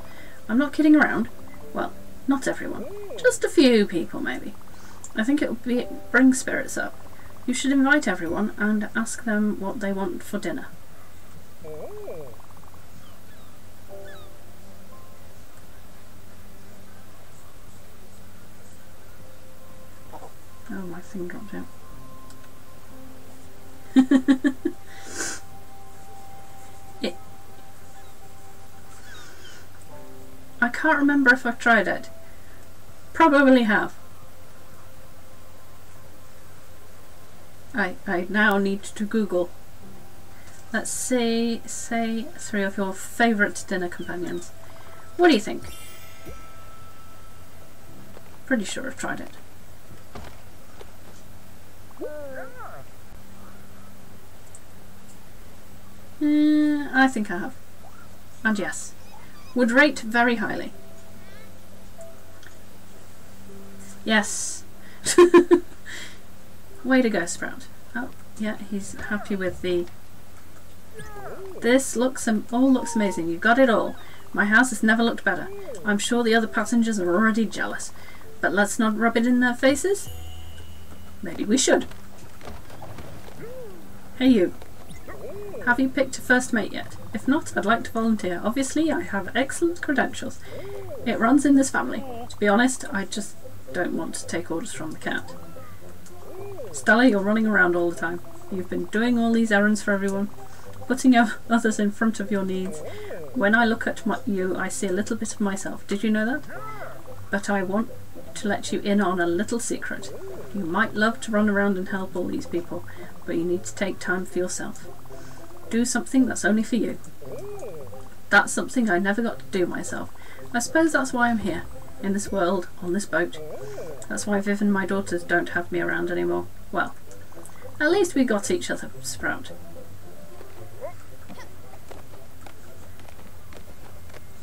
I'm not kidding around. Well, not everyone. Just a few people, maybe. I think it will bring spirits up. You should invite everyone and ask them what they want for dinner. Oh, my thing dropped out. I can't remember if I've tried it. Probably have. I now need to Google. Let's see, say 3 of your favourite dinner companions. What do you think? Pretty sure I've tried it. I think I have. And yes, would rate very highly. Yes. Way to go, Sprout. Oh, yeah, he's happy with the... This looks all looks amazing. You got it all. My house has never looked better. I'm sure the other passengers are already jealous. But let's not rub it in their faces. Maybe we should. Hey you. Have you picked a first mate yet? If not, I'd like to volunteer. Obviously, I have excellent credentials. It runs in this family. To be honest, I just don't want to take orders from the cat. Stella, you're running around all the time. You've been doing all these errands for everyone, putting others in front of your needs. When I look at you, I see a little bit of myself. Did you know that? But I want to let you in on a little secret. You might love to run around and help all these people, but you need to take time for yourself. Do something that's only for you. That's something I never got to do myself. I suppose that's why I'm here, in this world, on this boat. That's why Viv and my daughters don't have me around anymore. Well, at least we got each other, Sprout.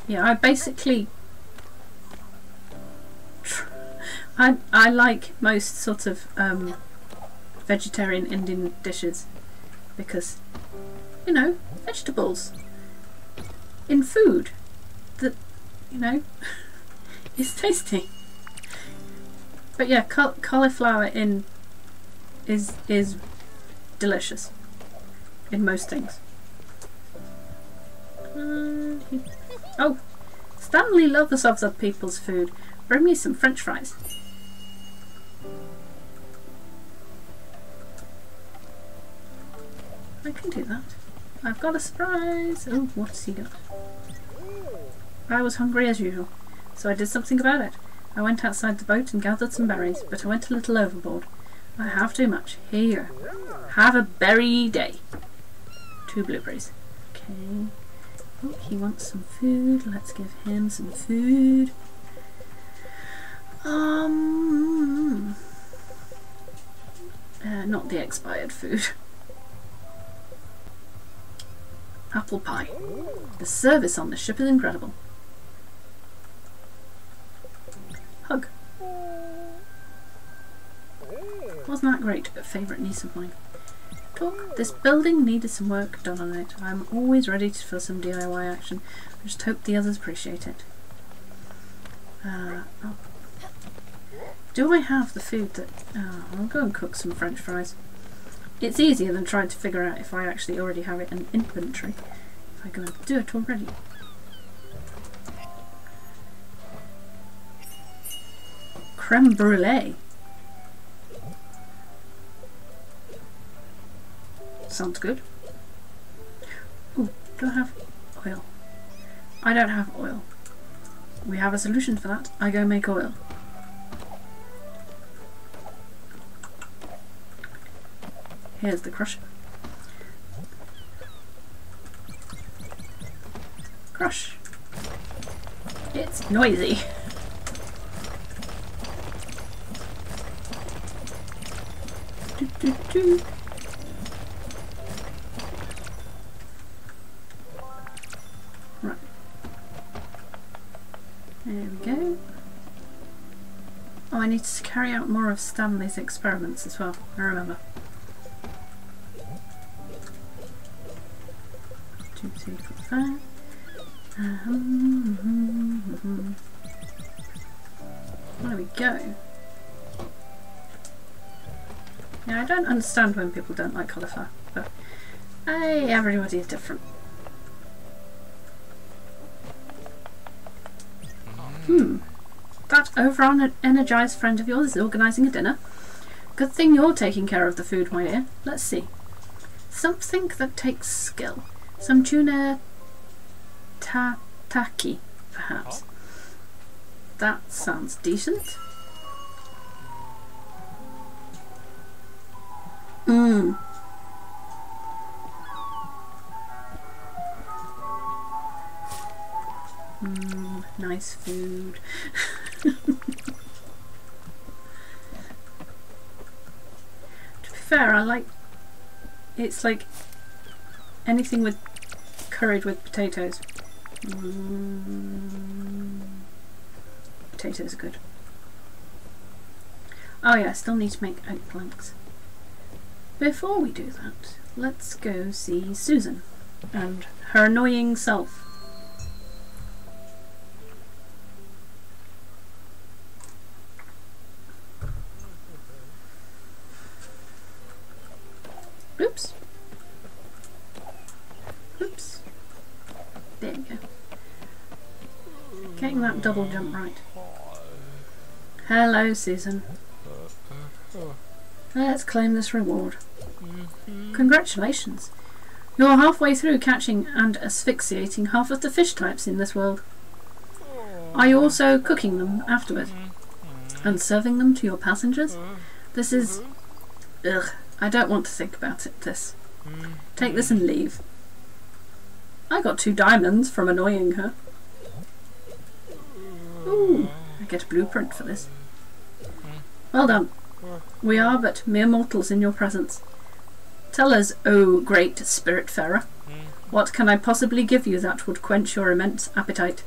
Yeah, I basically... I like most sort of vegetarian Indian dishes because, you know, vegetables in food that, you know, is tasty. But yeah, cauliflower is delicious in most things. Oh, Stanley loves other people's food. Bring me some French fries. I can do that. I've got a surprise. Oh, what's he got? I was hungry as usual, so I did something about it. I went outside the boat and gathered some berries, but I went a little overboard. I have too much. Here you go. Have a berry day. 2 blueberries. Okay. Oh, he wants some food. Let's give him some food. Not the expired food. Apple pie. The service on this ship is incredible. Hug. Wasn't that great? A favourite niece of mine. Talk. This building needed some work done on it. I'm always ready for some DIY action. I just hope the others appreciate it. Oh. Do I have the food that... I'll go and cook some French fries. It's easier than trying to figure out if I actually already have it in inventory. If I go and do it already. Creme brulee. Sounds good. Ooh, do I have oil? I don't have oil. We have a solution for that. I go make oil. Here's the crusher. Crush. It's noisy. Do, do, do. Right. There we go. Oh, I need to carry out more of Stanley's experiments as well, I remember. 2, 3, 4, 5. There we go. Yeah, I don't understand when people don't like cauliflower, but hey, everybody is different. That over-energized friend of yours is organising a dinner. Good thing you're taking care of the food, my dear. Let's see. Something that takes skill. Some tuna tataki, perhaps. That sounds decent. Mmm. Nice food. To be fair, I like... It's like anything with curried with potatoes. Potatoes are good. Oh yeah, I still need to make oat planks. Before we do that, let's go see Susan and her annoying self. Oops. Oops. There we go. Getting that double jump right. Hello, Susan. Let's claim this reward. Congratulations. You're halfway through catching and asphyxiating half of the fish types in this world. Are you also cooking them afterward? And serving them to your passengers? This is... Ugh. I don't want to think about it, this. Take this and leave. I got 2 diamonds from annoying her. Ooh, I get a blueprint for this. Well done. We are but mere mortals in your presence. Tell us, O great Spiritfarer, what can I possibly give you that would quench your immense appetite?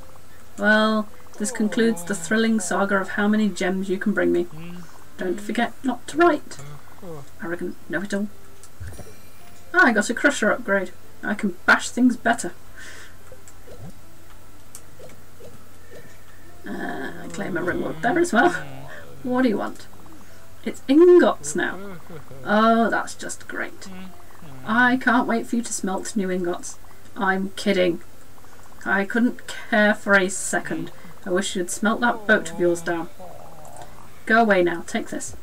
Well, this concludes the thrilling saga of how many gems you can bring me. Don't forget not to write. Arrogant know-it-all. Ah, I got a crusher upgrade. I can bash things better. I claim a reward there as well. What do you want? It's ingots now. Oh, that's just great. I can't wait for you to smelt new ingots. I'm kidding. I couldn't care for a second. I wish you'd smelt that boat of yours down. Go away now. Take this.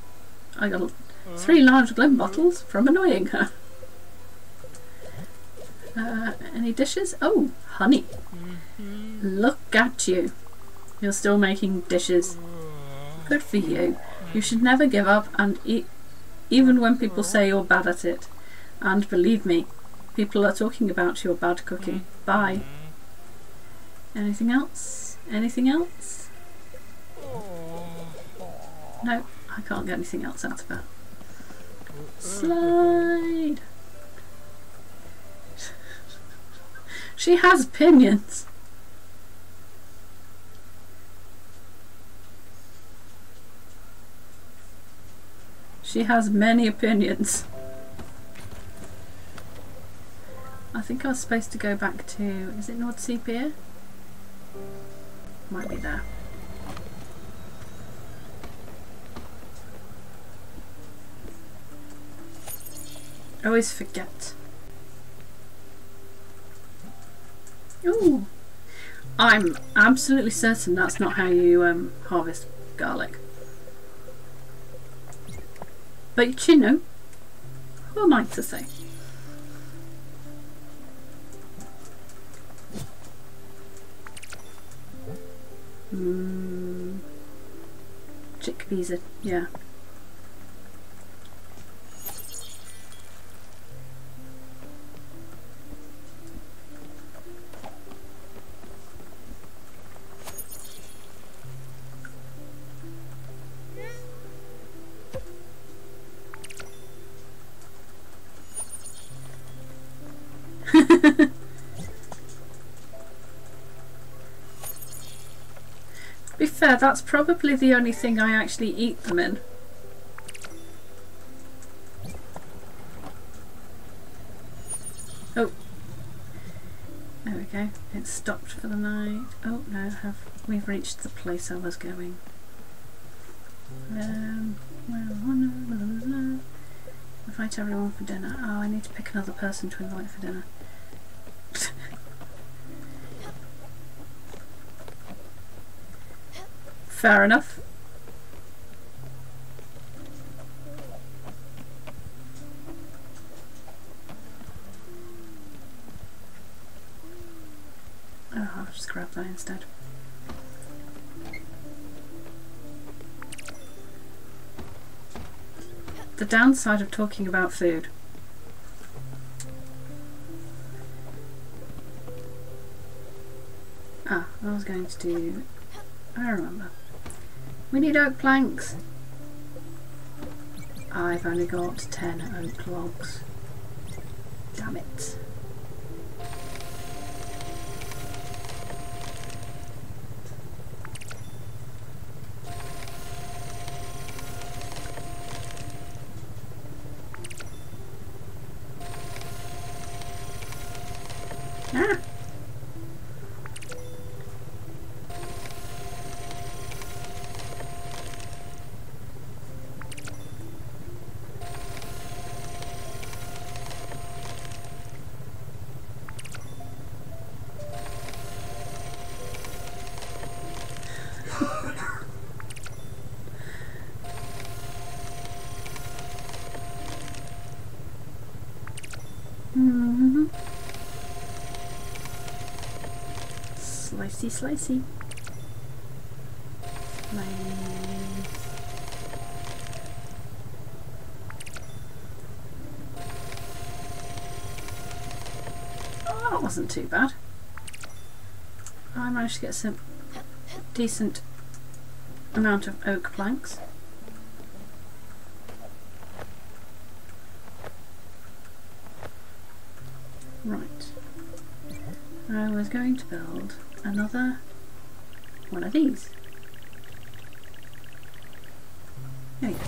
I got 3 large glim bottles from annoying her. Any dishes? Oh, honey. Look at you. You're still making dishes. Good for you. You should never give up and eat, even when people say you're bad at it. And believe me, people are talking about your bad cooking. Bye. Anything else? Anything else? No, I can't get anything else out of that. Slide! She has opinions. She has many opinions. I think I was supposed to go back to... Is it Nordsea Pier? Might be there. I always forget. Ooh! I'm absolutely certain that's not how you harvest garlic. But you know, who am I to say? Chickpeas are, yeah. To be fair, that's probably the only thing I actually eat them in. Oh, there we go. It's stopped for the night. Oh no, we've reached the place I was going. Invite everyone for dinner. Oh, I need to pick another person to invite for dinner. Fair enough. instead. The downside of talking about food. Ah, I was going to do... I remember. We need oak planks. I've only got 10 oak logs. Damn it. Ah! Slicey, slicey. Oh, that wasn't too bad. I managed to get some decent amount of oak planks. Right. I was going to build another one of these. There you go.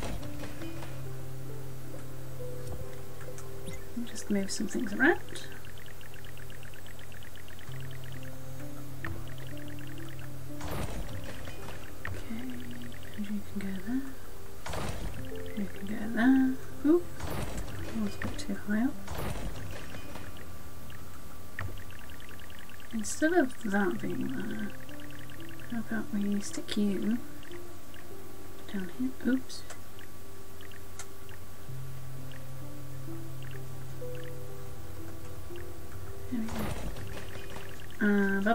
I'll just move some things around. Okay, and you can go there. You can go there. Oop, that was a bit too high up. Instead of that being there, how about we stick you down here? Oops. There we go. And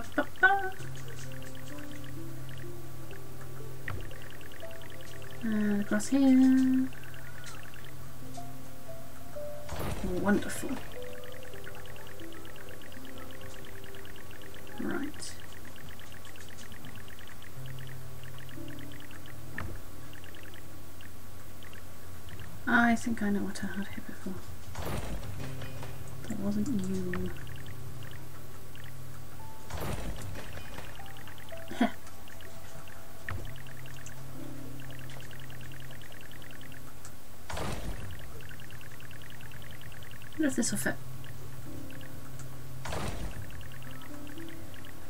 across here. Wonderful. Right. I think I know what I had here before. That wasn't you. Heh. I wonder if this will fit.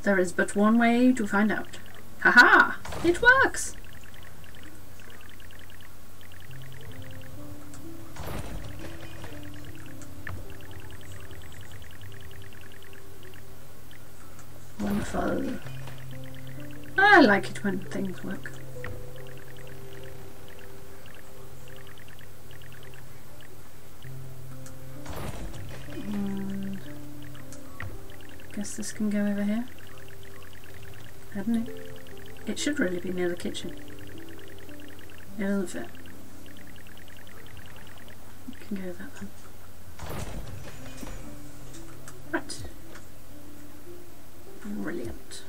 There is but one way to find out. Haha! It works! Wonderful. I like it when things work. And I guess this can go over here. Hadn't it? It should really be near the kitchen. It doesn't fit. It can go that way. Right. Brilliant.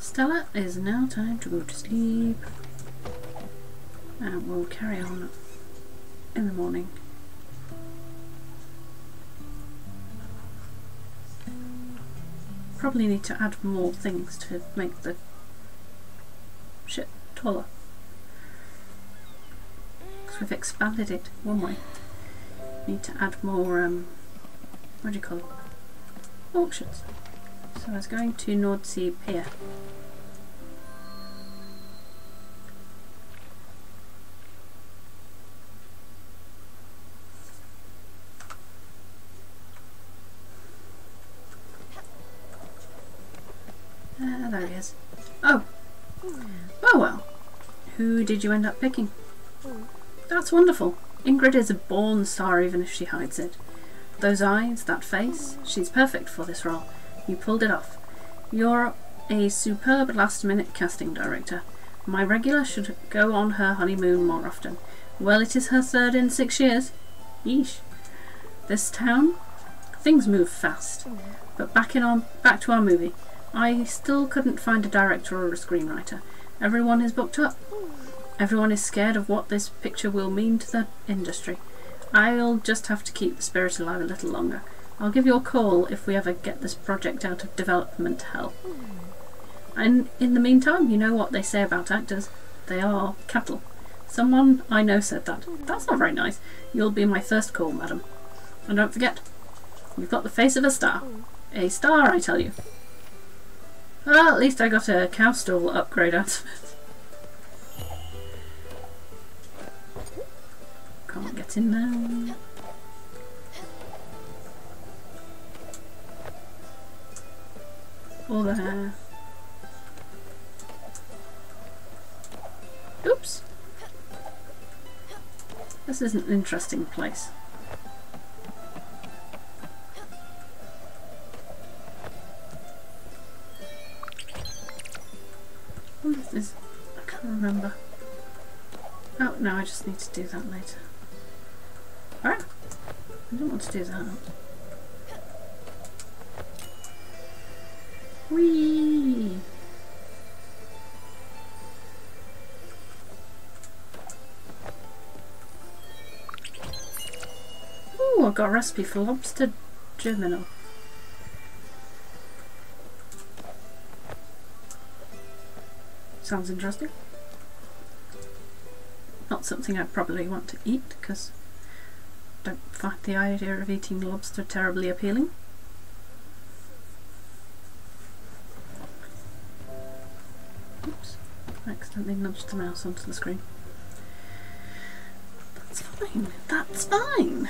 Stella, it is now time to go to sleep. And we'll carry on in the morning. Probably need to add more things to make the ship taller. Because we've expanded it one way. Need to add more, what do you call it? Orchards. So I was going to Nordsea Pier. There he is. Oh! Oh well. Who did you end up picking? That's wonderful. Ingrid is a born star even if she hides it. Those eyes, that face, she's perfect for this role. You pulled it off. You're a superb last-minute casting director. My regular should go on her honeymoon more often. Well, it is her 3rd in 6 years. Yeesh. This town? Things move fast. But back to our movie. I still couldn't find a director or a screenwriter. Everyone is booked up. Everyone is scared of what this picture will mean to the industry. I'll just have to keep the spirit alive a little longer. I'll give you a call if we ever get this project out of development hell. And in the meantime, you know what they say about actors. They are cattle. Someone I know said that. That's not very nice. You'll be my first call, madam. And don't forget, you've got the face of a star. A star, I tell you. Well, at least I got a cow stall upgrade out of it. Can't get in there. Or there. Oops. This is an interesting place. What is this? I can't remember. Oh, no, I just need to do that later. Ah! I don't want to do that. Whee! Ooh, I've got a recipe for lobster germinal. Sounds interesting. Not something I'd probably want to eat because I don't find the idea of eating lobster terribly appealing. Oops, I accidentally nudged the mouse onto the screen. That's fine, that's fine!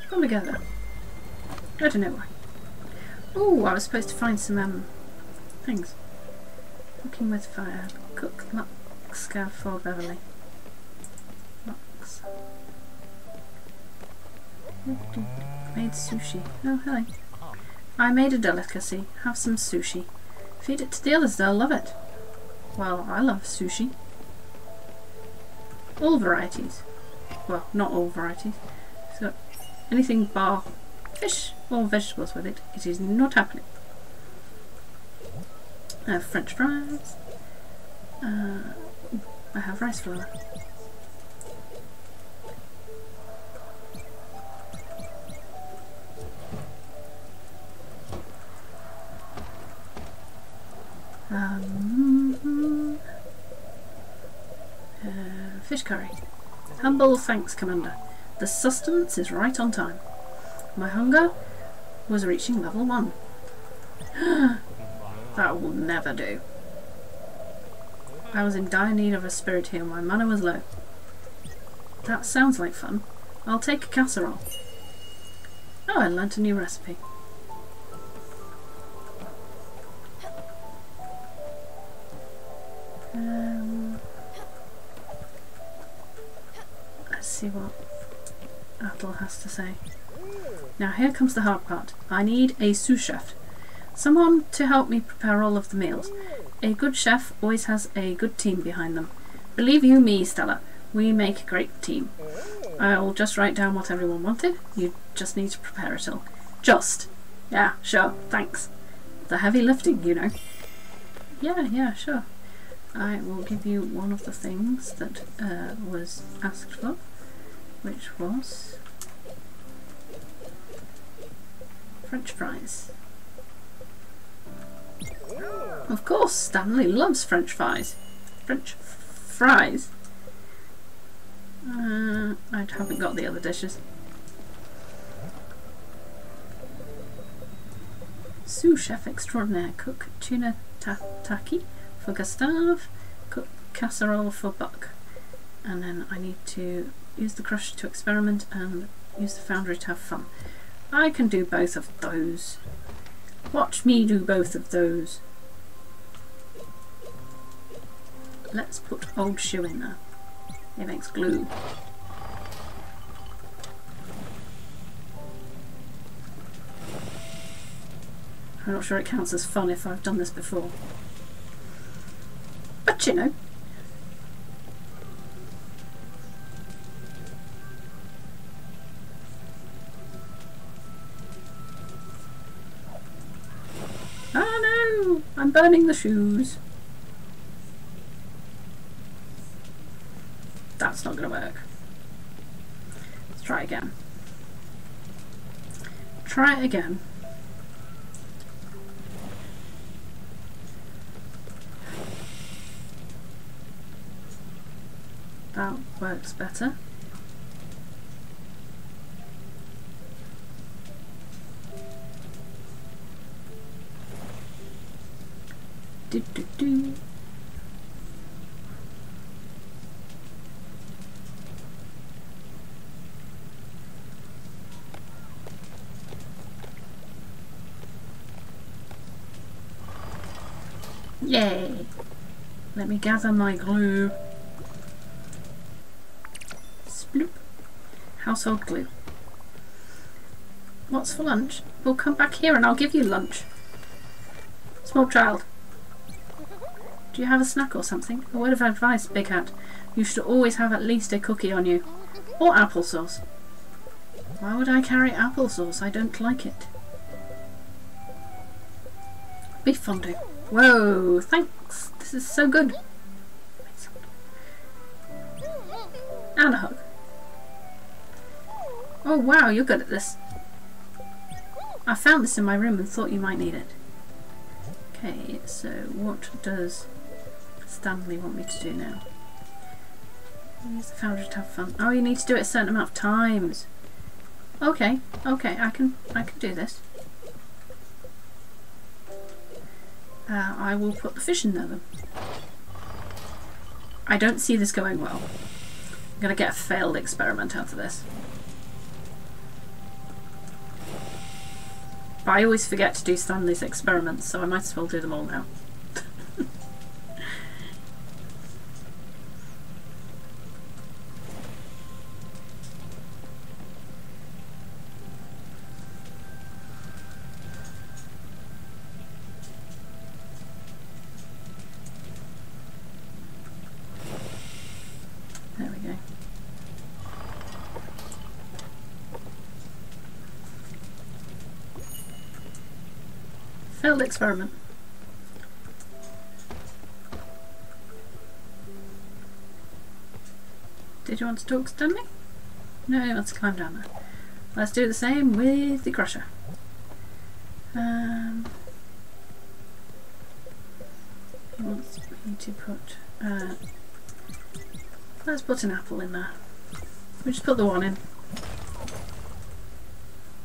Come together. I don't know why. Oh, I was supposed to find some things. Cooking with fire. Cook Luxca for Beverly. Lux. Made sushi. Oh, hello. I made a delicacy. Have some sushi. Feed it to the others, they'll love it. Well, I love sushi. All varieties. Well, not all varieties. So, anything bar fish or vegetables with it, it is not happening. I have French fries. I have rice flour. Fish curry. Humble thanks, Commander. The sustenance is right on time. My hunger was reaching level 1. That will never do. I was in dire need of a spirit heal. My mana was low. That sounds like fun. I'll take a casserole. Oh, I learnt a new recipe. Let's see what Atle has to say. Now here comes the hard part. I need a sous chef. Someone to help me prepare all of the meals. A good chef always has a good team behind them. Believe you me, Stella, we make a great team. I'll just write down what everyone wanted. You just need to prepare it all. Just. Yeah, sure, thanks. The heavy lifting, you know. Yeah, sure. I will give you one of the things that was asked for, which was French fries. Of course, Stanley loves French fries. French fries. I haven't got the other dishes. Sous chef extraordinaire. Cook tuna taki for Gustave. Cook casserole for Buck. And then I need to use the crusher to experiment and use the foundry to have fun. I can do both of those. Watch me do both of those. Let's put old shoe in there. It makes glue. I'm not sure it counts as fun if I've done this before. But you know. Oh no! I'm burning the shoes. That's not going to work. Let's try again. Try it again. That works better. Do do do. Yay! Let me gather my glue. Sploop. Household glue. What's for lunch? We'll come back here and I'll give you lunch. Small child. Do you have a snack or something? A word of advice, Big Hat. You should always have at least a cookie on you. Or applesauce. Why would I carry applesauce? I don't like it. Beef fondue. Whoa, thanks. This is so good. And a hug. Oh wow, you're good at this. I found this in my room and thought you might need it. Okay, so what does Stanley want me to do now? Use the foundry to have fun. Oh, you need to do it a certain amount of times. Okay, okay, I can do this. I will put the fish in there then. I don't see this going well. I'm gonna get a failed experiment out of this. But I always forget to do Stanley's experiments, so I might as well do them all now. There we go. Failed experiment. Did you want to talk, Stanley? No, he wants to climb down there. Let's do the same with the crusher. He wants me to put... let's put an apple in there. We just put the one in.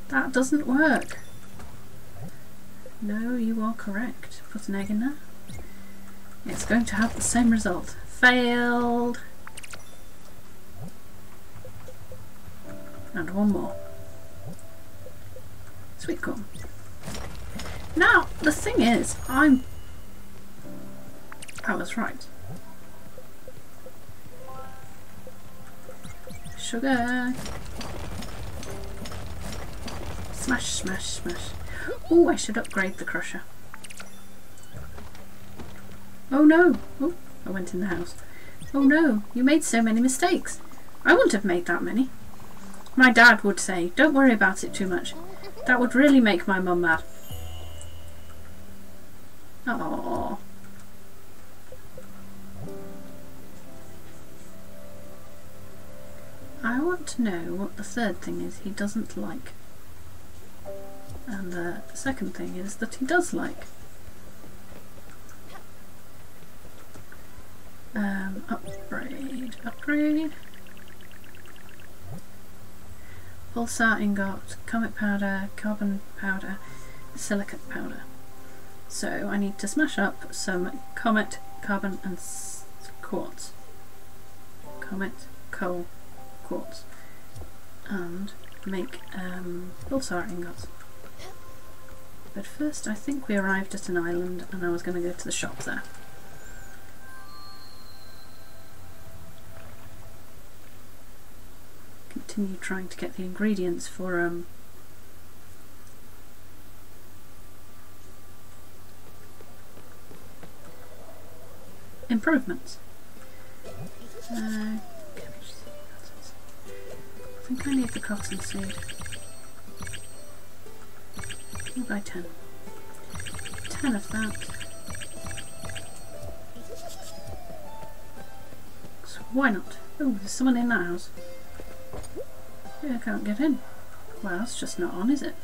That doesn't work. No, you are correct. Put an egg in there. It's going to have the same result. Failed. And one more. Sweet corn. Now, the thing is, I was right. Sugar. Smash, smash, smash. Oh, I should upgrade the crusher. Oh no! Oh, I went in the house. Oh no, you made so many mistakes. I wouldn't have made that many. My dad would say, don't worry about it too much. That would really make my mum mad. Aww. I want to know what the third thing is he doesn't like. And the second thing is that he does like. Upgrade, upgrade. Pulsar ingot, comet powder, carbon powder, silicate powder. So I need to smash up some comet, carbon and quartz. Comet, coal, quartz. And make pulsar ingots. But first I think we arrived at an island and I was going to go to the shop there. Continue trying to get the ingredients for improvements. Cabbage seed, I think I need the cotton seed. 2 by 10. 10 of that. So why not? Oh, there's someone in that house. Yeah, I can't get in. Well, it's just not on, is it?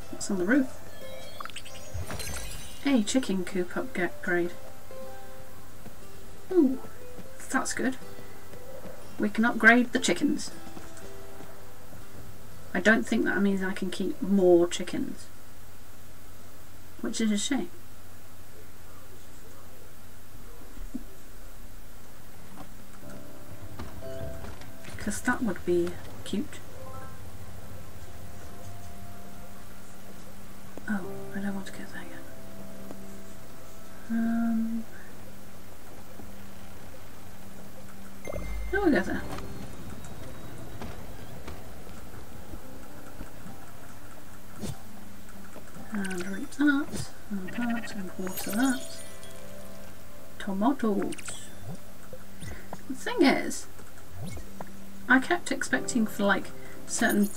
What's on the roof? Hey, chicken coop upgrade. Ooh, that's good. We can upgrade the chickens. I don't think that means I can keep more chickens, which is a shame. Because that would be cute. Oh, I don't want to get there yet. No, we'll go there. And reap that, and water that. Tomatoes. The thing is, I kept expecting for like certain,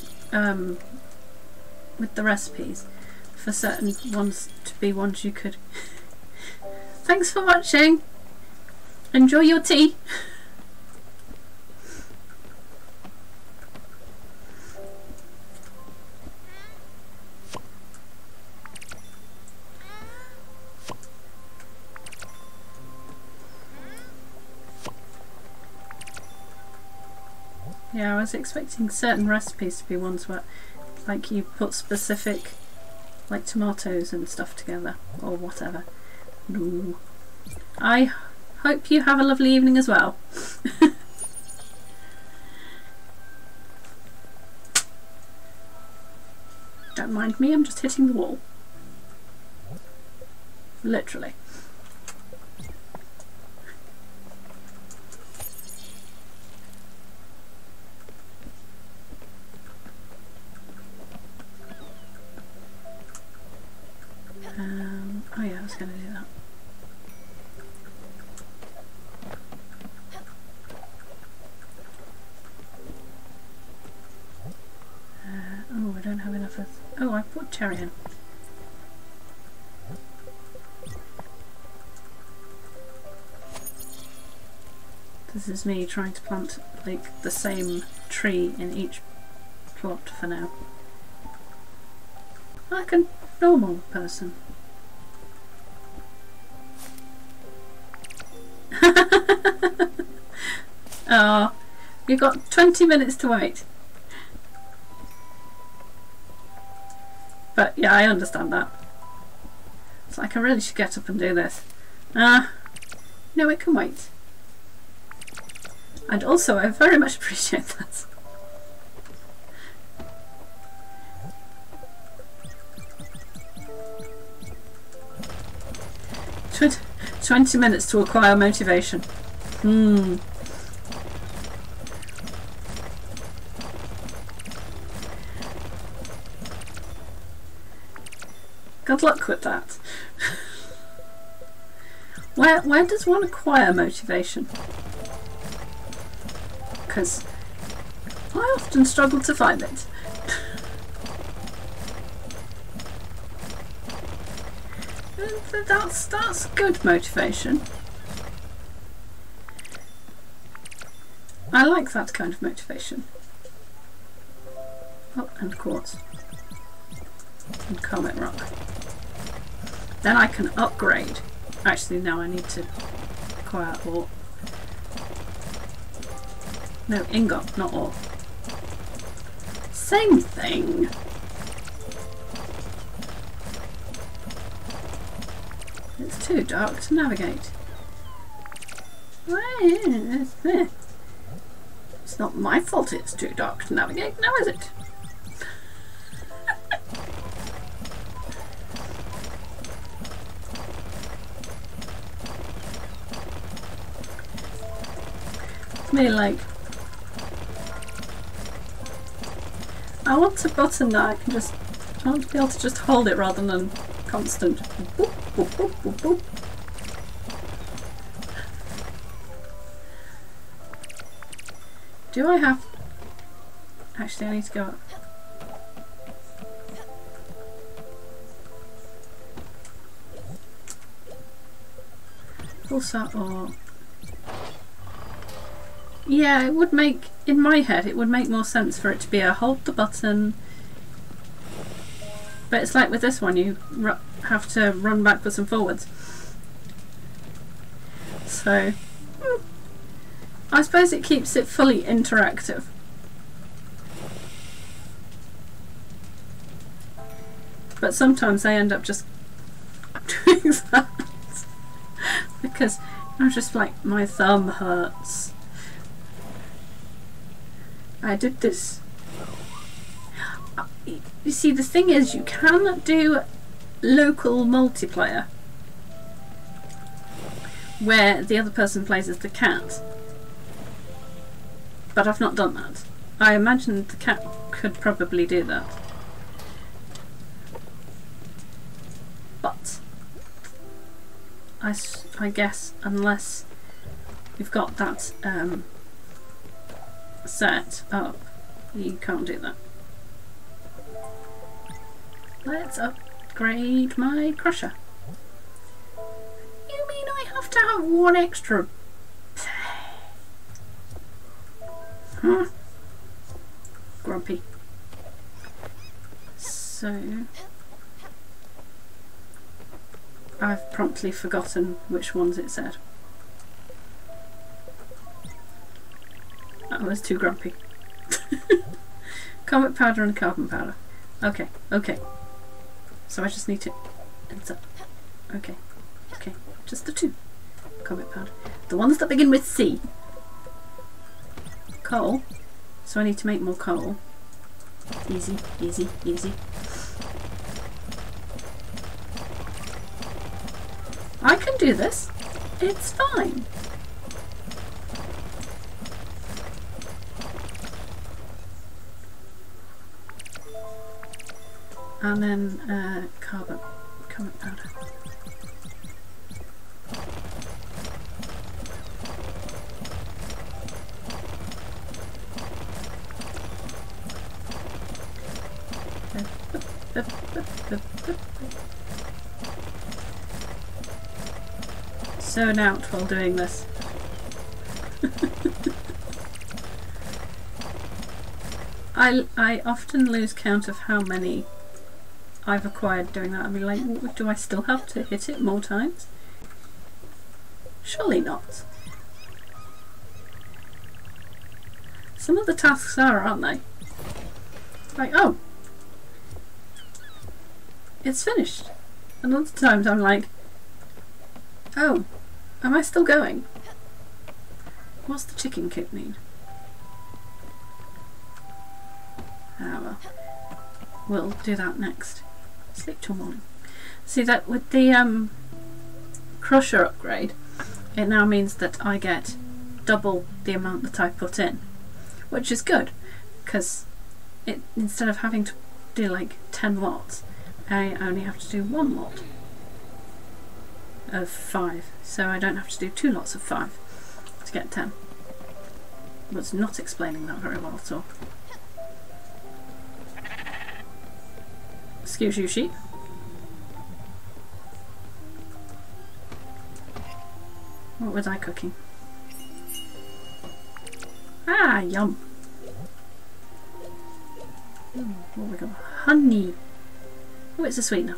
with the recipes, for certain ones to be ones you could... Thanks for watching! Enjoy your tea! Yeah, I was expecting certain recipes to be ones where, like, you put specific, like, tomatoes and stuff together, or whatever. No. I hope you have a lovely evening as well. Don't mind me, I'm just hitting the wall. Literally. Oh yeah, I was going to do that. Oh, I don't have enough of... Oh, I put cherry in. This is me trying to plant like the same tree in each plot for now. Like a normal person. Oh, you've got 20 minutes to wait. But yeah, I understand that. It's like I really should get up and do this. No, it can wait. And also, I very much appreciate that. Should 20 minutes to acquire motivation. Good luck with that. Where does one acquire motivation? Because I often struggle to find it. That's good motivation. I like that kind of motivation. Oh, and quartz. And comet rock. Then I can upgrade. Actually, no, I need to acquire ore. No, ingot, not ore. Same thing. It's too dark to navigate. It's not my fault it's too dark to navigate, now is it? It's me like, I want a button that I can just, I want to be able to just hold it rather than constant boop, boop, boop, boop, boop. Do I have... Actually, I need to go up. Also, or... Yeah, it would make... In my head, it would make more sense for it to be a hold the button. But it's like with this one, you have to run backwards and forwards. So... I suppose it keeps it fully interactive. But sometimes I end up just doing that because I'm just like, my thumb hurts. I did this. You see, the thing is, you can do local multiplayer where the other person plays as the cat. But I've not done that. I imagine the cat could probably do that. But I guess unless you've got that set up, you can't do that. Let's upgrade my crusher. You mean I have to have one extra? Huh? Grumpy. So I've promptly forgotten which ones it said. I was too grumpy. Comet powder and carbon powder. Okay, okay. So I just need to... Okay, okay. Just the two. Comet powder. The ones that begin with C. Coal. So I need to make more coal. Easy, easy, easy. I can do this. It's fine. And then carbon powder. Zone out while doing this. I often lose count of how many I've acquired doing that. I mean, like, do I still have to hit it more times? Surely not. Some of the tasks are, aren't they? Like, oh, it's finished. And other times I'm like, oh, am I still going? What's the chicken coop need? Ah well, we'll do that next. Sleep till morning. See that with the crusher upgrade, it now means that I get double the amount that I put in, which is good because it, instead of having to do like 10 lots, I only have to do 1 lot of 5, so I don't have to do 2 lots of 5 to get 10. I was not explaining that very well at all. Excuse you, sheep. What was I cooking? Ah, yum. Ooh, what have we got? Honey. Oh, it's a sweetener.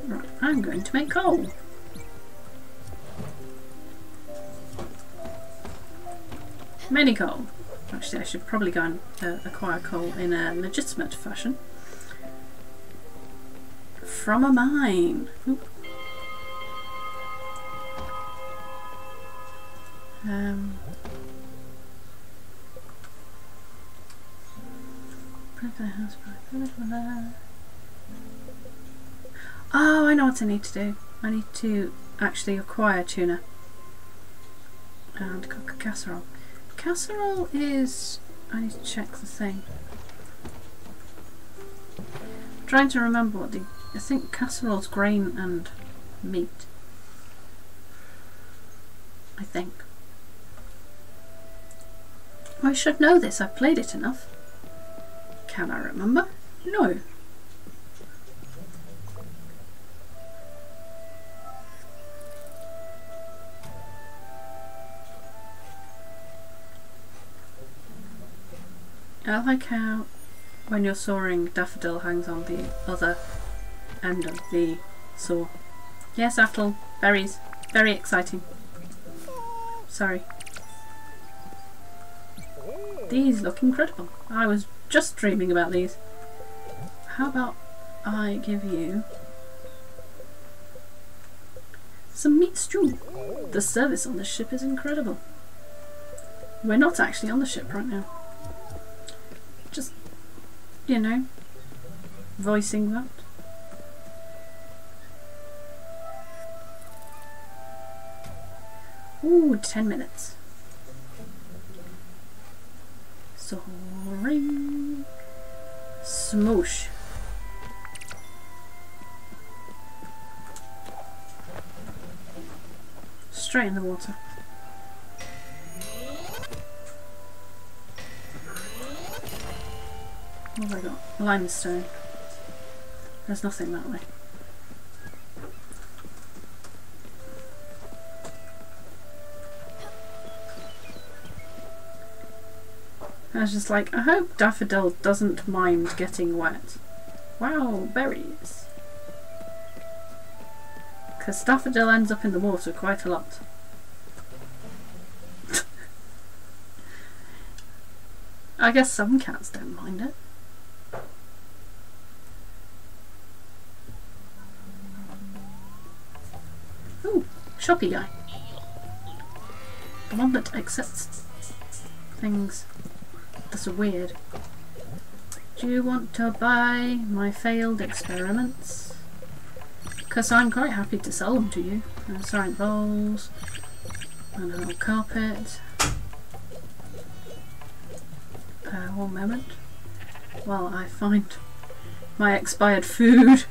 Right, I'm going to make coal. Many coal. Actually, I should probably go and acquire coal in a legitimate fashion. From a mine. Oop. Oh, I know what I need to do. I need to actually acquire tuna and cook a casserole. Casserole is... I need to check the thing. I'm trying to remember what the... I think casserole's grain and meat. I think. I should know this, I've played it enough. Can I remember? No. I like how when you're sawing, daffodil hangs on the other end of the saw. Yes, apple, berries, very exciting. Sorry. These look incredible. I was just dreaming about these. How about I give you some meat stew? The service on this ship is incredible. We're not actually on the ship right now. Just, you know, voicing that. Ooh, 10 minutes. Soaring. Smoosh. Straight in the water. What have I got? Limestone. There's nothing that way. I was just like, I hope Daffodil doesn't mind getting wet. Wow, berries. Because Daffodil ends up in the water quite a lot. I guess some cats don't mind it. Ooh, shoppy guy. The one that accepts things that are weird. Do you want to buy my failed experiments? Because I'm quite happy to sell them to you. Ceramic bowls and an old carpet. 1 moment while I find my expired food.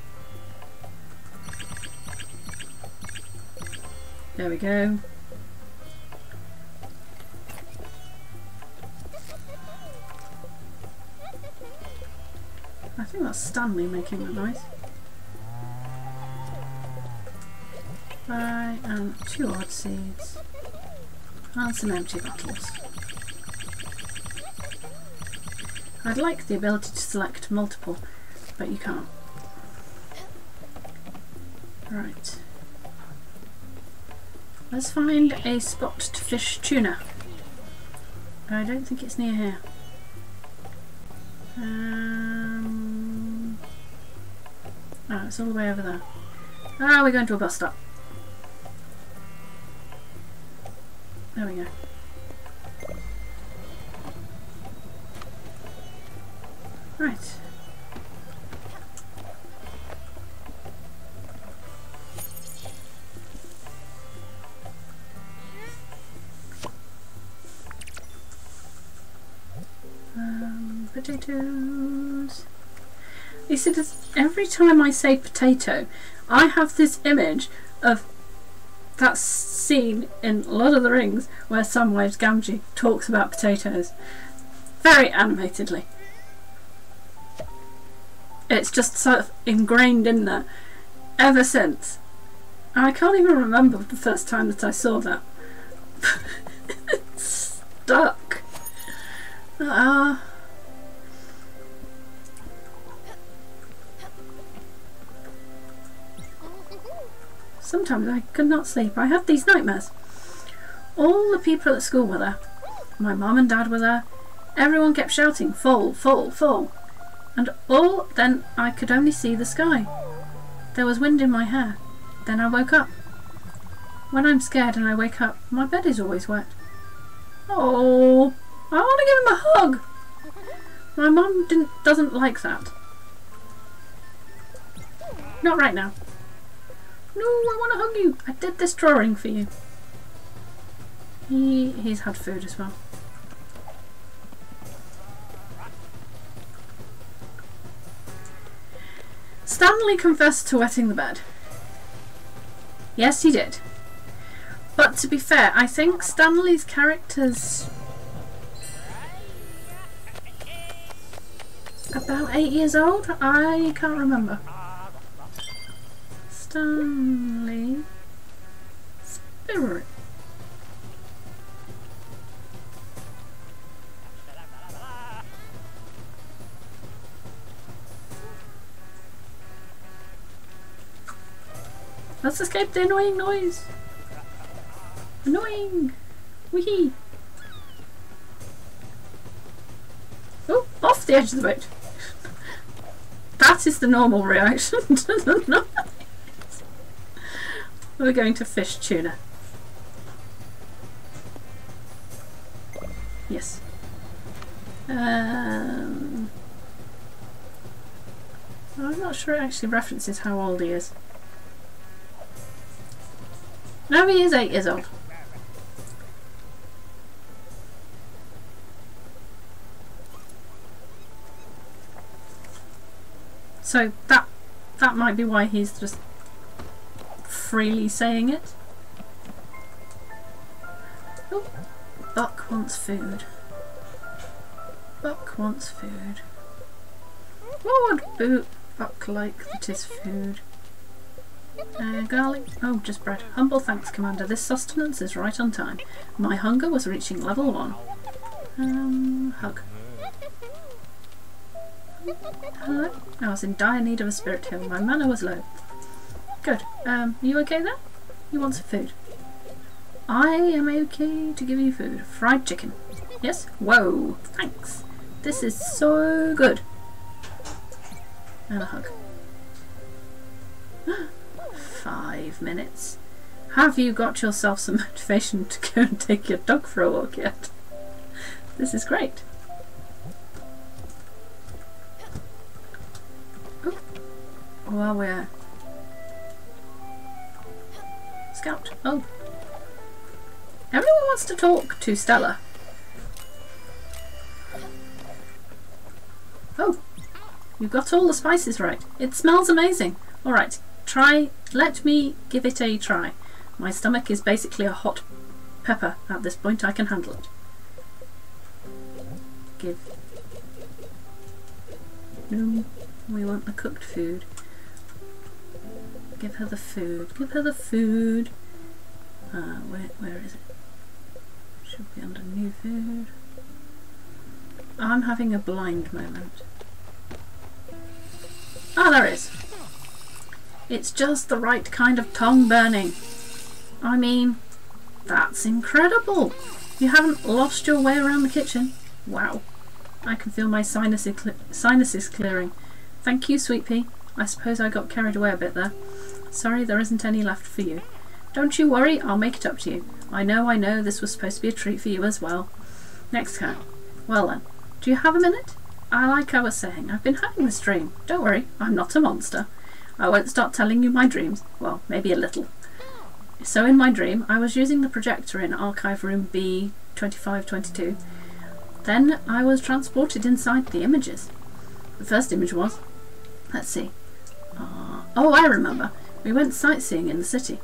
There we go. I think that's Stanley making that noise. Right, and 2 odd seeds and some empty bottles. I'd like the ability to select multiple, but you can't. Right. Let's find a spot to fish tuna. I don't think it's near here. Oh, it's all the way over there. Ah, we're going to a bus stop. There we go. Right. Potatoes. You see, every time I say potato, I have this image of that scene in Lord of the Rings where Samwise Gamgee talks about potatoes. Very animatedly. It's just sort of ingrained in there ever since. And I can't even remember the first time that I saw that. It's stuck. Sometimes I could not sleep. I had these nightmares. All the people at school were there. My mum and dad were there. Everyone kept shouting, "Fall, fall, fall." And then I could only see the sky. There was wind in my hair. Then I woke up. When I'm scared and I wake up, my bed is always wet. Oh, I want to give him a hug. My mum doesn't like that. Not right now. No, I want to hug you. I did this drawing for you. He's had food as well. Stanley confessed to wetting the bed. Yes, he did. But to be fair, I think Stanley's character's about 8 years old. I can't remember. Stanley Spirit. Let's escape the annoying noise. Annoying. Wee. Oh, off the edge of the boat. That is the normal reaction to the noise. We're going to fish tuna. Yes. I'm not sure it actually references how old he is. No, he is 8 years old. So that might be why he's just freely saying it. Oh, Buck wants food. Buck wants food. What would Buck like that is food? Garlic. Oh, just bread. Humble thanks, Commander. This sustenance is right on time. My hunger was reaching level 1. Hug. Hello? I was in dire need of a spirit heal. My mana was low. Good. You okay there? You want some food? I am okay to give you food. Fried chicken. Yes? Whoa. Thanks. This is so good. And a hug. 5 minutes. Have you got yourself some motivation to go and take your dog for a walk yet? This is great. Oh, well, we're Scout. Oh, everyone wants to talk to Stella. Oh, you got all the spices right. It smells amazing. All right. Let me give it a try. My stomach is basically a hot pepper at this point. I can handle it. Give. No, we want the cooked food. Give her the food. Give her the food. Where is it? Should be under new food. I'm having a blind moment. Ah, there it is. It's just the right kind of tongue burning. I mean, that's incredible. You haven't lost your way around the kitchen. Wow. I can feel my sinuses clearing. Thank you, Sweet Pea. I suppose I got carried away a bit there. Sorry there isn't any left for you. Don't you worry, I'll make it up to you. I know, this was supposed to be a treat for you as well. Next cow. Well then, do you have a minute? Like I was saying, I've been having this dream. Don't worry, I'm not a monster. I won't start telling you my dreams. Well, maybe a little. So in my dream, I was using the projector in archive room B2522. Then I was transported inside the images. The first image was... Let's see. Oh, I remember. We went sightseeing in the city.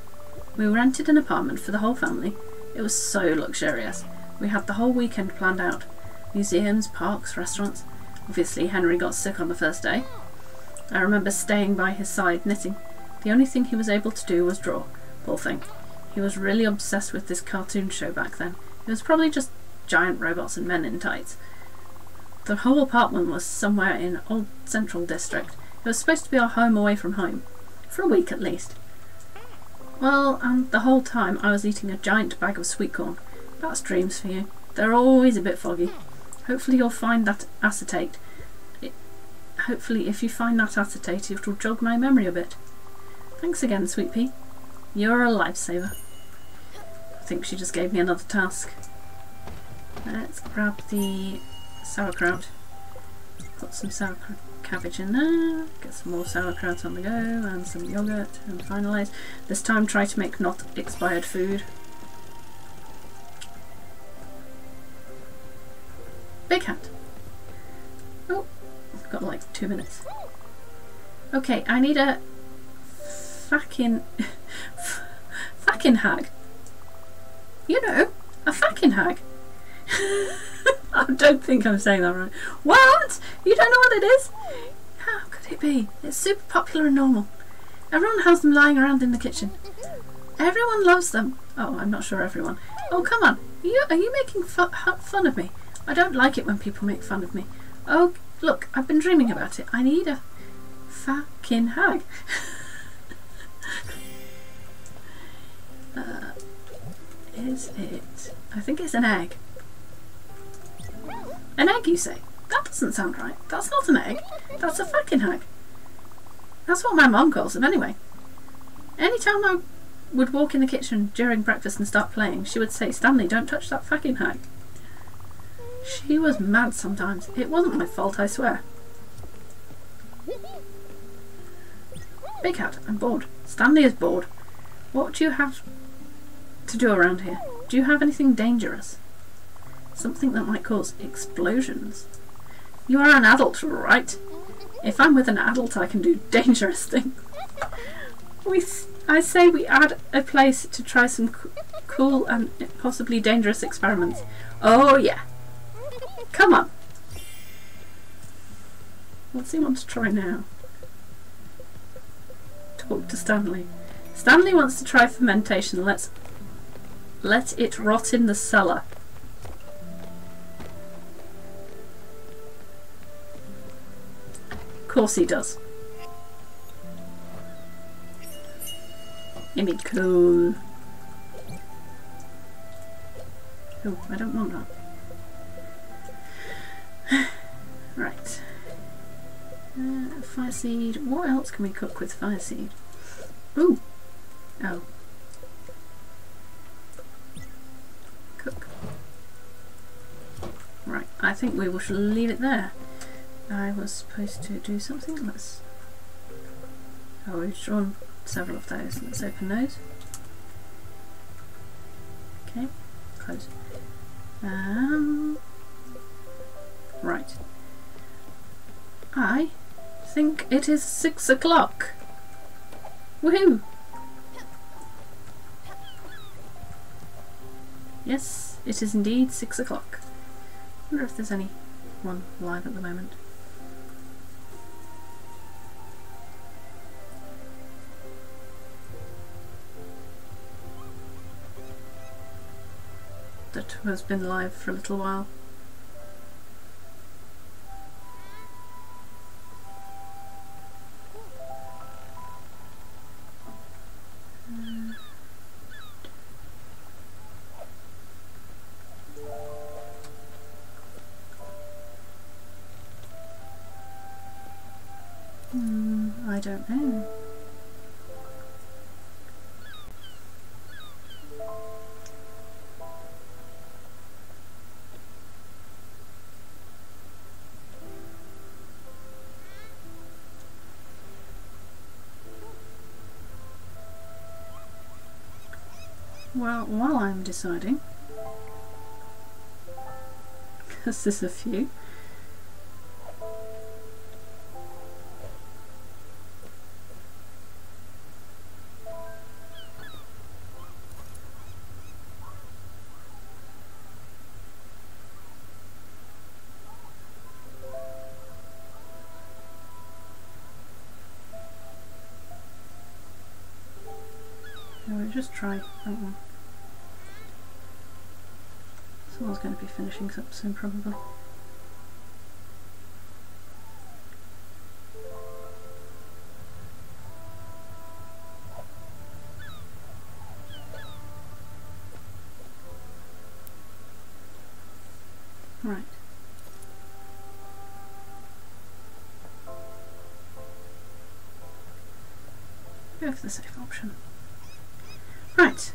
We rented an apartment for the whole family. It was so luxurious. We had the whole weekend planned out. Museums, parks, restaurants. Obviously, Henry got sick on the first day. I remember staying by his side knitting. The only thing he was able to do was draw. Poor thing. He was really obsessed with this cartoon show back then. It was probably just giant robots and men in tights. The whole apartment was somewhere in Old Central District. It was supposed to be our home away from home. For a week at least. Well, and the whole time I was eating a giant bag of sweet corn. That's dreams for you. They're always a bit foggy. Hopefully you'll find that acetate. Hopefully if you find that acetate it will jog my memory a bit. Thanks again, Sweet Pea. You're a lifesaver. I think she just gave me another task. Let's grab the sauerkraut. Put some sauerkraut cabbage in there. Get some more sauerkraut on the go and some yogurt and finalise. This time try to make not expired food. Big hat. Oh, I've got like 2 minutes. Okay, I need a fucking hag. You know, a fucking hag. I don't think I'm saying that right. What? You don't know what it is? How could it be? It's super popular and normal. Everyone has them lying around in the kitchen. Everyone loves them. Oh, I'm not sure everyone. Oh, come on. Are you making fun of me? I don't like it when people make fun of me. Oh, look, I've been dreaming about it. I need a fucking hag. Is it? I think it's an egg. An egg, you say? That doesn't sound right. That's not an egg. That's a fucking hag. That's what my mum calls them anyway. Anytime I would walk in the kitchen during breakfast and start playing, she would say, Stanley, don't touch that fucking hag. She was mad sometimes. It wasn't my fault, I swear. Big Hat, I'm bored. Stanley is bored. What do you have to do around here? Do you have anything dangerous? Something that might cause explosions? You are an adult, right? If I'm with an adult, I can do dangerous things. I say we add a place to try some cool and possibly dangerous experiments. Oh yeah. Come on. What's he want to try now? Talk to Stanley. Stanley wants to try fermentation. Let it rot in the cellar. Of course he does. Give me cool. Oh, I don't want that. Right. Fire seed. What else can we cook with fire seed? Ooh. Oh. Cook. Right. I think we should leave it there. I was supposed to do something. Let's. Oh, we've drawn several of those. Let's open those. Okay. Close. Right. I think it is 6 o'clock. Woohoo! Yes, it is indeed 6 o'clock. I wonder if there's anyone live at the moment. That has been live for a little while. I don't know. Well, while I'm deciding, because there's a few. We'll just try that one. Someone's going to be finishing up soon, probably. Right. Go for the safe option. Right,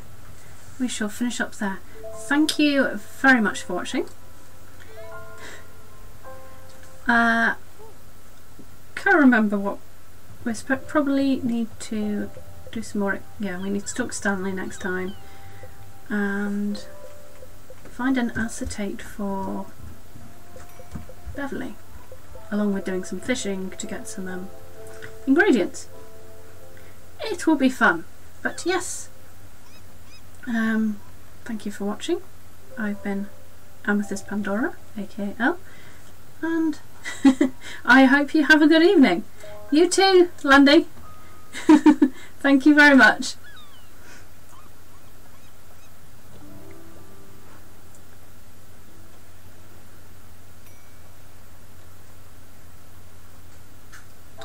we shall finish up there. thank you very much for watching. Can't remember what we probably need to do some more. Yeah, we need to talk Stanley next time and find an acetate for Beverly, along with doing some fishing to get some ingredients. It will be fun, but yes, thank you for watching. I've been AmethystPandora, aka Elle, and I hope you have a good evening. You too, Landy. Thank you very much.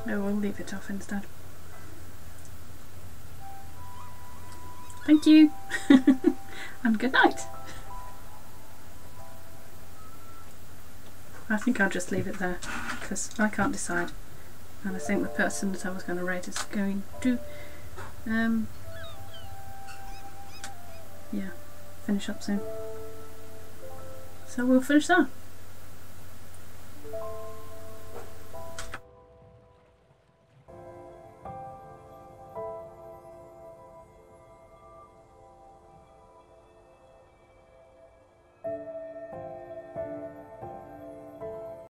I will leave it off instead. Thank you. And good night. I think I'll just leave it there because I can't decide, and I think the person that I was going to rate is going to yeah, finish up soon, so we'll finish that.